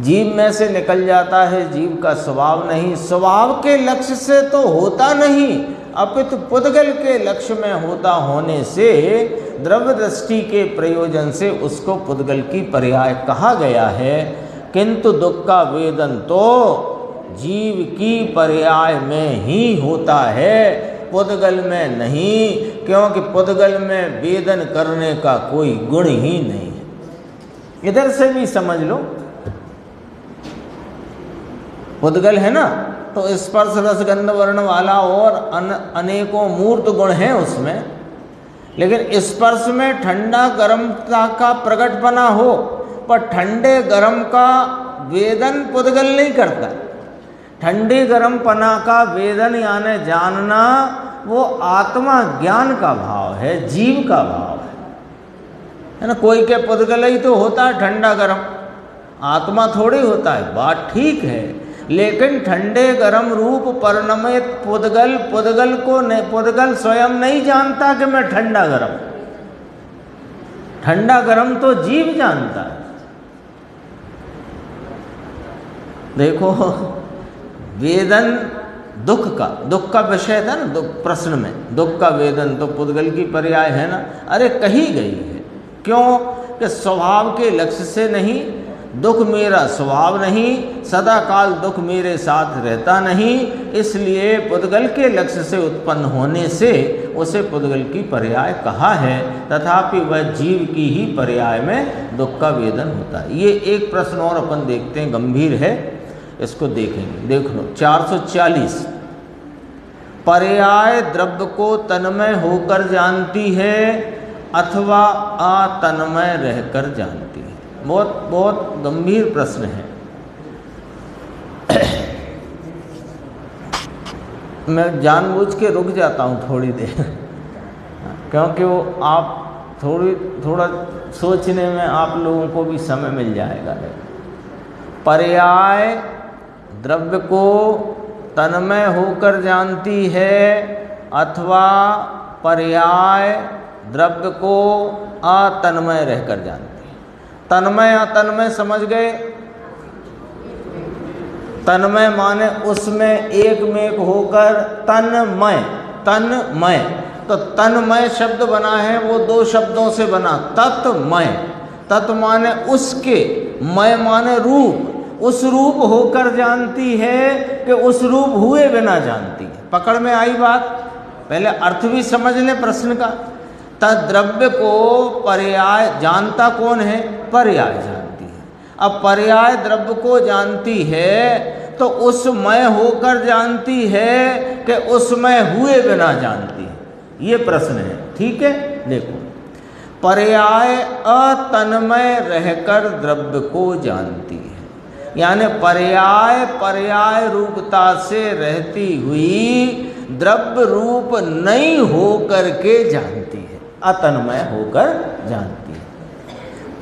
जीव में से निकल जाता है, जीव का स्वभाव नहीं, स्वभाव के लक्ष्य से तो होता नहीं अपितु पुद्गल के लक्ष्य में होता होने से द्रव्य दृष्टि के प्रयोजन से उसको पुद्गल की पर्याय कहा गया है। किंतु दुख का वेदन तो जीव की पर्याय में ही होता है, पुद्गल में नहीं, क्योंकि पुद्गल में वेदन करने का कोई गुण ही नहीं है। इधर से भी समझ लो, पुद्गल है ना, तो स्पर्श रस गंध वर्ण वाला और अनेकों मूर्त गुण हैं उसमें, लेकिन स्पर्श में ठंडा गर्मता का प्रकटपना हो, पर ठंडे गर्म का वेदन पुद्गल नहीं करता। ठंडे गर्मपना का वेदन यानी जानना वो आत्मा ज्ञान का भाव है, जीव का भाव है ना। कोई के पुद्गल ही तो होता है ठंडा गर्म, आत्मा थोड़ी होता है, बात ठीक है, लेकिन ठंडे गर्म रूप परिणमित पुद्गल स्वयं नहीं जानता कि मैं ठंडा गर्म, ठंडा गर्म तो जीव जानता है। देखो वेदन दुख का विषय था ना, दुख प्रश्न में, दुख का वेदन तो पुद्गल की पर्याय है ना। अरे कही गई है, क्यों कि स्वभाव के लक्ष्य से नहीं, दुख मेरा स्वभाव नहीं, सदा काल दुख मेरे साथ रहता नहीं, इसलिए पुद्गल के लक्ष्य से उत्पन्न होने से उसे पुद्गल की पर्याय कहा है, तथापि वह जीव की ही पर्याय में दुख का वेदन होता है। ये एक प्रश्न और अपन देखते हैं, गंभीर है, इसको देखेंगे। देख लो 440। पर्याय द्रव्य को तन्मय होकर जानती है अथवा अतन्मय रहकर जानती है। बहुत बहुत गंभीर प्रश्न है। मैं जानबूझ के रुक जाता हूँ थोड़ी देर, क्योंकि वो आप थोड़ा सोचने में आप लोगों को भी समय मिल जाएगा। पर्याय द्रव्य को तन्मय होकर जानती है अथवा पर्याय द्रव्य को अतन्मय रहकर जानती है। तन्मय अतन्मय समझ गए? तन्मय माने उसमें एक में एक होकर तन्मय, तन्मय। तो तन्मय शब्द बना है वो दो शब्दों से बना, तत्मय। तत् माने उसके, मय माने रूप, उस रूप होकर जानती है कि उस रूप हुए बिना जानती है। पकड़ में आई बात? पहले अर्थ भी समझ ले प्रश्न का। तद्द्रव्य को पर्याय जानता कौन है? पर्याय जानती है। अब पर्याय द्रव्य को जानती है तो उसमय होकर जानती है कि उसमय हुए बिना जानती है। ये प्रश्न है, ठीक है। देखो, पर्याय अतन्मय रहकर द्रव्य को जानती है, यानी पर्याय पर्याय रूपता से रहती हुई द्रव्य रूप नहीं होकर के जानती है, अतन्मय होकर जानती है।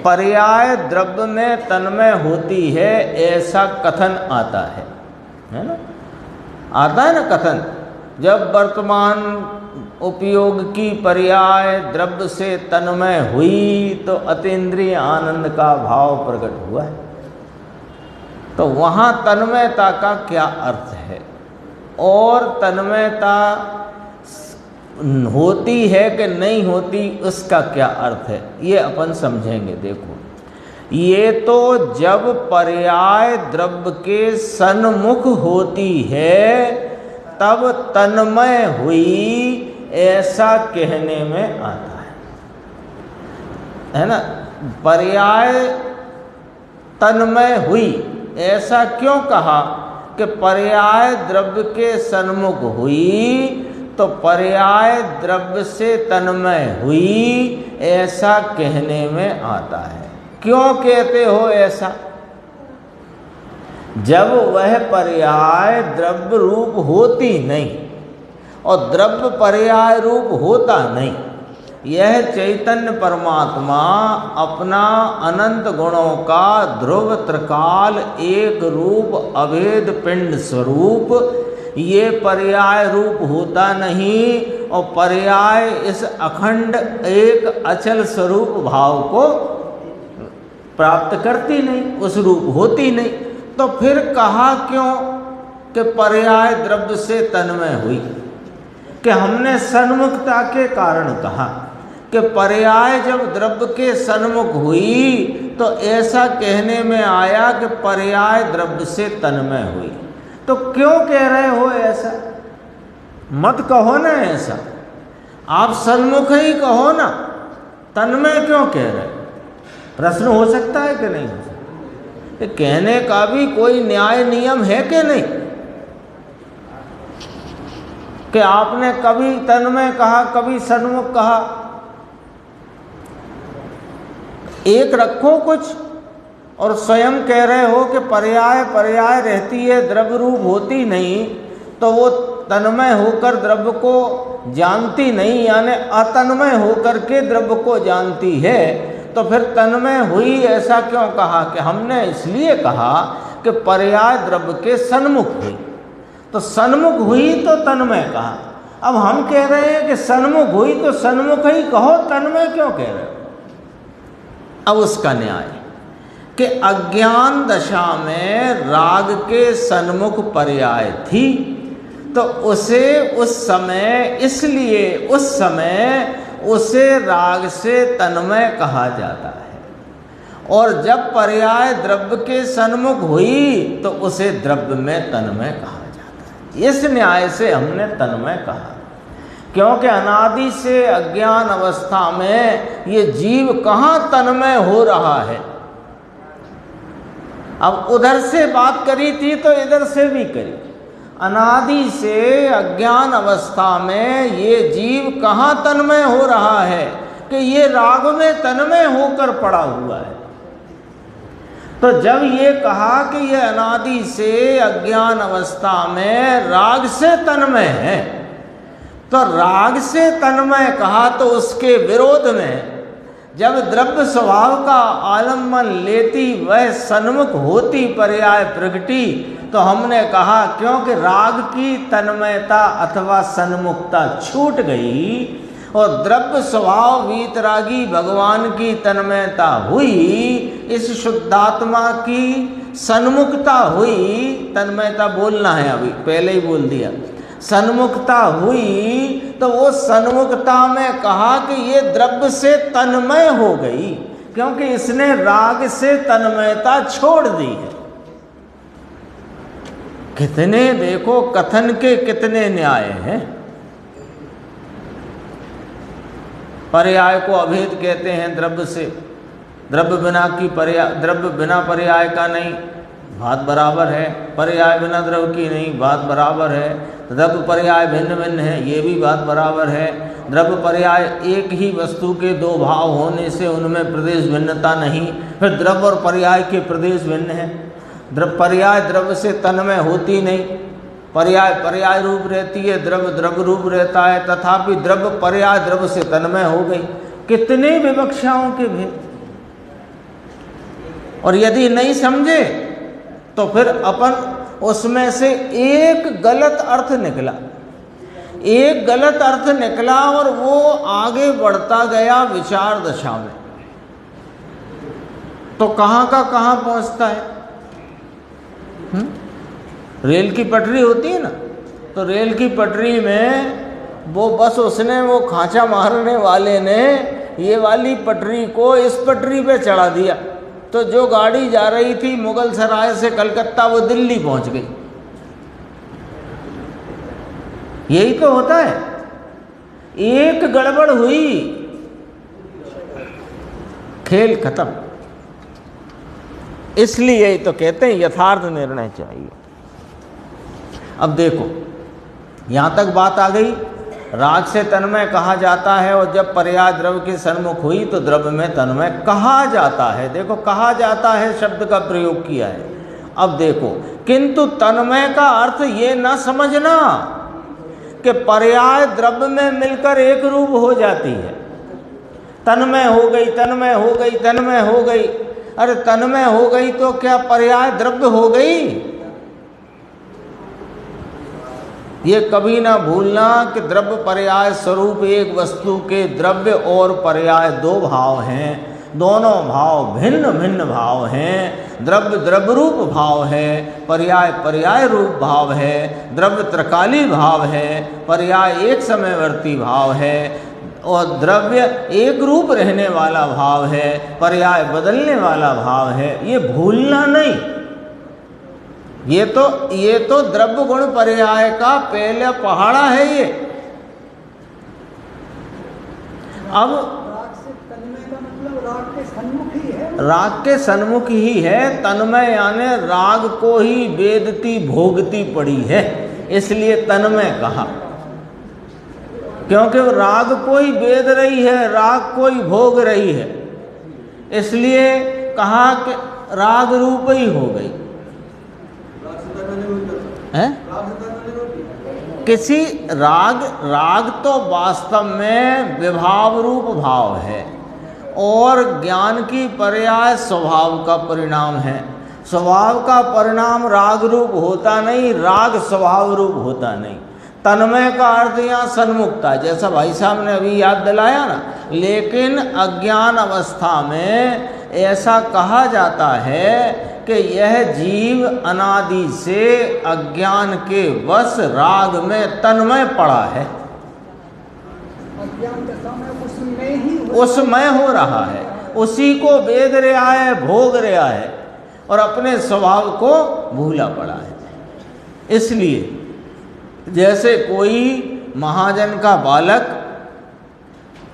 पर्याय द्रव्य में तन्मय होती है ऐसा कथन आता है ना? आता है ना कथन। जब वर्तमान उपयोग की पर्याय द्रव्य से तन्मय हुई तो अतीन्द्रिय आनंद का भाव प्रकट हुआ है। तो वहाँ तन्मयता का क्या अर्थ है और तन्मयता होती है कि नहीं होती उसका क्या अर्थ है, ये अपन समझेंगे। देखो, ये तो जब पर्याय द्रव्य के सन्मुख होती है तब तन्मय हुई ऐसा कहने में आता है ना? पर्याय तन्मय हुई ऐसा क्यों कहा कि पर्याय द्रव्य के सन्मुख हुई तो पर्याय द्रव्य से तन्मय हुई ऐसा कहने में आता है। क्यों कहते हो ऐसा? जब वह पर्याय द्रव्य रूप होती नहीं और द्रव्य पर्याय रूप होता नहीं, यह चैतन्य परमात्मा अपना अनंत गुणों का ध्रुव त्रिकाल एक रूप अभेद पिंड स्वरूप ये पर्याय रूप होता नहीं और पर्याय इस अखंड एक अचल स्वरूप भाव को प्राप्त करती नहीं, उस रूप होती नहीं। तो फिर कहा क्यों कि पर्याय द्रव्य से तन्मय हुई? कि हमने सन्मुखता के कारण कहा कि पर्याय जब द्रव्य के सन्मुख हुई तो ऐसा कहने में आया कि पर्याय द्रव्य से तन्मय हुई। तो क्यों कह रहे हो ऐसा? मत कहो ना ऐसा, आप सन्मुख ही कहो ना, तन्मय क्यों कह रहे? प्रश्न हो सकता है कि नहीं हो सकता? कहने का भी कोई न्याय नियम है कि नहीं? कि आपने कभी तन्मय कहा कभी सन्मुख कहा, एक रखो कुछ और स्वयं कह रहे हो कि पर्याय पर्याय रहती है द्रव्य रूप होती नहीं, तो वो तन्मय होकर द्रव्य को जानती नहीं, यानी अतन्मय होकर के द्रव्य को जानती है। तो फिर तन्मय हुई ऐसा क्यों कहा? कि हमने इसलिए कहा कि पर्याय द्रव्य के सन्मुख हुई, तो सन्मुख हुई तो तन्मय कहा। अब हम कह रहे हैं कि सन्मुख हुई तो सन्मुख ही कहो, तन्मय क्यों कह रहे हो? अब उसका न्याय कि अज्ञान दशा में राग के सन्मुख पर्याय थी, तो उसे उस समय, इसलिए उस समय उसे राग से तन्मय कहा जाता है। और जब पर्याय द्रव्य के सन्मुख हुई तो उसे द्रव्य में तन्मय कहा जाता है। इस न्याय से हमने तन्मय कहा, क्योंकि अनादि से अज्ञान अवस्था में ये जीव कहाँ तन्मय हो रहा है। अब उधर से बात करी थी तो इधर से भी करी। अनादि से अज्ञान अवस्था में ये जीव कहाँ तन्मय हो रहा है कि ये राग में तन्मय होकर पड़ा हुआ है। तो जब ये कहा कि ये अनादि से अज्ञान अवस्था में राग से तन्मय है, तो राग से तन्मय कहा तो उसके विरोध में जब द्रव्य स्वभाव का आलम्बन लेती वह सन्मुख होती पर्याय प्रगटी, तो हमने कहा क्योंकि राग की तन्मयता अथवा सन्मुखता छूट गई और द्रव्य स्वभाव वीतरागी भगवान की तन्मयता हुई, इस शुद्धात्मा की सन्मुखता हुई। तन्मयता बोलना है, अभी पहले ही बोल दिया। सन्मुखता हुई तो वो सन्मुखता में कहा कि ये द्रव्य से तन्मय हो गई, क्योंकि इसने राग से तन्मयता छोड़ दी है। कितने देखो कथन के कितने न्याय हैं। पर्याय को अभेद कहते हैं द्रव्य से। द्रव्य बिना की पर्याय, द्रव्य बिना पर्याय का नहीं, बात बराबर है। पर्याय बिना द्रव्य की नहीं, बात बराबर है। द्रव्य पर्याय भिन्न भिन्न है, ये भी बात बराबर है। द्रव्य पर्याय एक ही वस्तु के दो भाव होने से उनमें प्रदेश भिन्नता नहीं, फिर द्रव्य और पर्याय के प्रदेश भिन्न है। पर्याय द्रव्य से तन्मय होती नहीं, पर्याय पर्याय रूप रहती है, द्रव्य द्रव्य रूप रहता है, तथापि द्रव्य पर्याय द्रव्य से तन्मय हो गई। कितने विवक्षाओं के भेद। और यदि नहीं समझे तो फिर अपन उसमें से एक गलत अर्थ निकला, एक गलत अर्थ निकला और वो आगे बढ़ता गया विचार दशा में, तो कहाँ का कहाँ पहुँचता है। रेल की पटरी होती है ना, तो रेल की पटरी में वो बस उसने वो खांचा मारने वाले ने ये वाली पटरी को इस पटरी पे चढ़ा दिया, तो जो गाड़ी जा रही थी मुगल सराय से कलकत्ता वो दिल्ली पहुंच गई। यही तो होता है, एक गड़बड़ हुई खेल खत्म। इसलिए यही तो कहते हैं यथार्थ निर्णय चाहिए। अब देखो यहां तक बात आ गई, राग से तन्मय कहा जाता है और जब पर्याय द्रव्य के सन्मुख हुई तो द्रव्य में तन्मय कहा जाता है। देखो कहा जाता है शब्द का प्रयोग किया है। अब देखो, किंतु तन्मय का अर्थ ये ना समझना कि पर्याय द्रव्य में मिलकर एक रूप हो जाती है। तन्मय हो गई, तन्मय हो गई, तन्मय हो गई। अरे तन्मय हो गई तो क्या पर्याय द्रव्य हो गई? ये कभी ना भूलना कि द्रव्य पर्याय स्वरूप एक वस्तु के द्रव्य और पर्याय दो भाव हैं, दोनों भाव भिन्न भिन्न भाव हैं। द्रव्य द्रव्य रूप भाव है, पर्याय पर्याय रूप भाव है। द्रव्य त्रिकाली भाव है, पर्याय एक समयवर्ती भाव है, और द्रव्य एक रूप रहने वाला भाव है, पर्याय बदलने वाला भाव है। ये भूलना नहीं। ये तो द्रव्य गुण पर्याय का पहला पहाड़ा है ये। अब राग से तन्मय का मतलब राग के सन्मुख ही है। राग के सन्मुख ही है। तन्मय यानी राग को ही वेदती भोगती पड़ी है, इसलिए तन्मय कहा। क्योंकि वो राग को ही वेद रही है, राग को ही भोग रही है, इसलिए कहा कि राग रूप ही हो गई है। किसी राग तो वास्तव में विभाव रूप भाव है और ज्ञान की पर्याय स्वभाव का परिणाम है। स्वभाव का परिणाम राग रूप होता नहीं, राग स्वभाव रूप होता नहीं। तन्मय का अर्थ यहाँ सन्मुखता, जैसा भाई साहब ने अभी याद दिलाया ना। लेकिन अज्ञान अवस्था में ऐसा कहा जाता है कि यह जीव अनादि से अज्ञान के वश राग में तन्मय पड़ा है, अज्ञान के समय उसमें ही उसमय हो रहा है। उसी को वेद रहा है, भोग रहा है और अपने स्वभाव को भूला पड़ा है। इसलिए जैसे कोई महाजन का बालक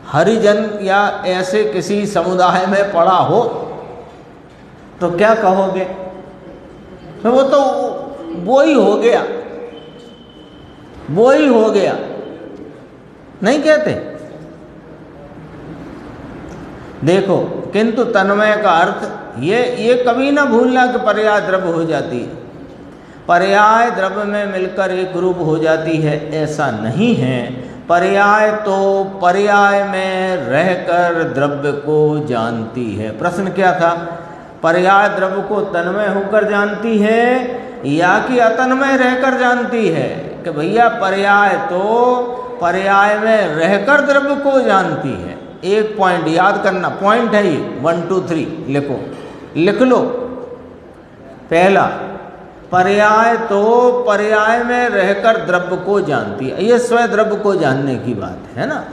हरिजन या ऐसे किसी समुदाय में पड़ा हो तो क्या कहोगे? तो वो तो वो ही हो गया, वो ही हो गया, नहीं कहते? देखो, किंतु तन्मय का अर्थ ये कभी ना भूलना कि पर्याय द्रव्य हो जाती है, पर्याय द्रव्य में मिलकर एक रूप हो जाती है, ऐसा नहीं है। पर्याय तो पर्याय में रहकर द्रव्य को जानती है। प्रश्न क्या था? पर्याय द्रव्य को तन्मय होकर जानती है या कि अतन्मय रहकर जानती है? कि भैया पर्याय तो पर्याय में रहकर द्रव्य को जानती है। एक पॉइंट याद करना, पॉइंट है ये, 1 2 3 लिखो, लिख लो। पहला, पर्याय तो पर्याय में रहकर द्रव्य को जानती है, ये स्वयं द्रव्य को जानने की बात है ना।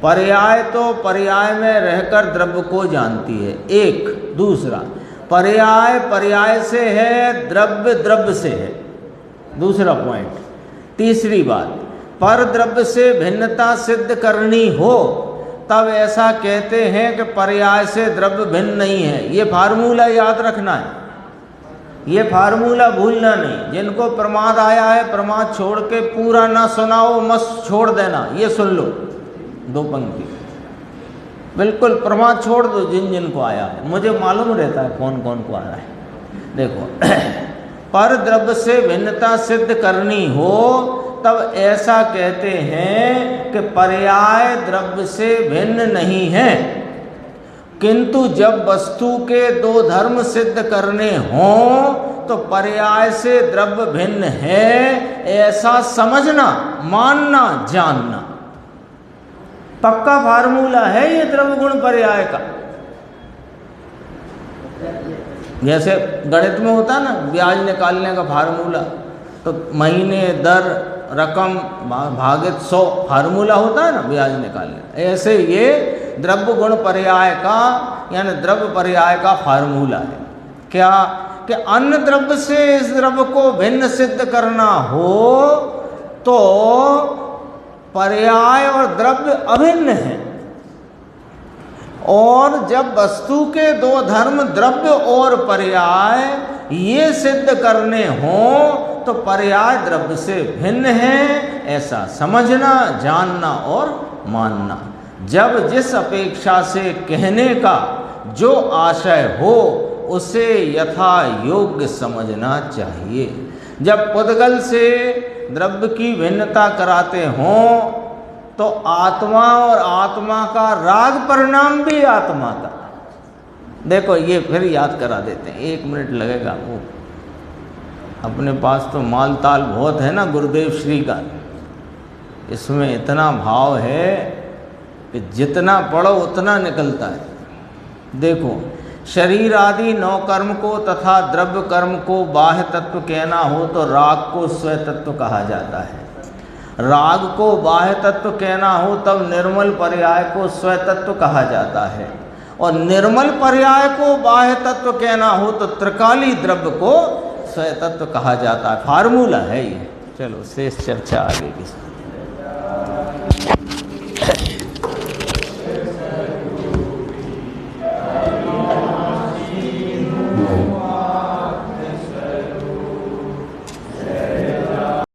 पर्याय तो पर्याय में रहकर द्रव्य को जानती है, एक। दूसरा, पर्याय पर्याय से है, द्रव्य द्रव्य से है, दूसरा पॉइंट। तीसरी बात, पर द्रव्य से भिन्नता सिद्ध करनी हो तब ऐसा कहते हैं कि पर्याय से द्रव्य भिन्न नहीं है। ये फार्मूला याद रखना है, ये फार्मूला भूलना नहीं। जिनको प्रमाद आया है, प्रमाद छोड़ के पूरा ना सुनाओ, मत छोड़ देना, ये सुन लो 2 पंक्ति, बिल्कुल प्रमाद छोड़ दो जिन को आया है। मुझे मालूम रहता है कौन कौन को आ रहा है। देखो, पर द्रव्य से भिन्नता सिद्ध करनी हो तब ऐसा कहते हैं कि पर्याय द्रव्य से भिन्न नहीं है, किंतु जब वस्तु के 2 धर्म सिद्ध करने हों तो पर्याय से द्रव्य भिन्न है ऐसा समझना, मानना, जानना। पक्का फार्मूला है ये द्रव्य गुण पर्याय का। जैसे गणित में होता है ना ब्याज निकालने का फार्मूला, तो महीने, दर, रकम भागित 100 फार्मूला होता है ना ब्याज निकालने। ऐसे ये द्रव्य गुण पर्याय का यानी द्रव्य पर्याय का फार्मूला है। क्या? कि अन्य द्रव्य से इस द्रव्य को भिन्न सिद्ध करना हो तो पर्याय और द्रव्य अभिन्न है, और जब वस्तु के 2 धर्म द्रव्य और पर्याय ये सिद्ध करने हों तो पर्याय द्रव्य से भिन्न है ऐसा समझना, जानना और मानना। जब जिस अपेक्षा से कहने का जो आशय हो उसे यथा योग्य समझना चाहिए। जब पुद्गल से द्रव्य की भिन्नता कराते हों तो आत्मा और आत्मा का राग परिणाम भी आत्मा का। देखो ये फिर याद करा देते हैं, 1 मिनट लगेगा। वो अपने पास तो माल ताल बहुत है ना गुरुदेव श्री का, इसमें इतना भाव है कि जितना पढ़ो उतना निकलता है। देखो, शरीर आदि 9 कर्म को तथा द्रव्य कर्म को बाह्य तत्व कहना हो तो राग को स्वय तत्व कहा जाता है। राग को बाह्य तत्व कहना हो तब निर्मल पर्याय को स्वय तत्व कहा जाता है, और निर्मल पर्याय को बाह्य तत्व कहना हो तो त्रिकाली द्रव्य को स्वय तत्व कहा जाता है। फार्मूला है ये। चलो शेष चर्चा आगे की।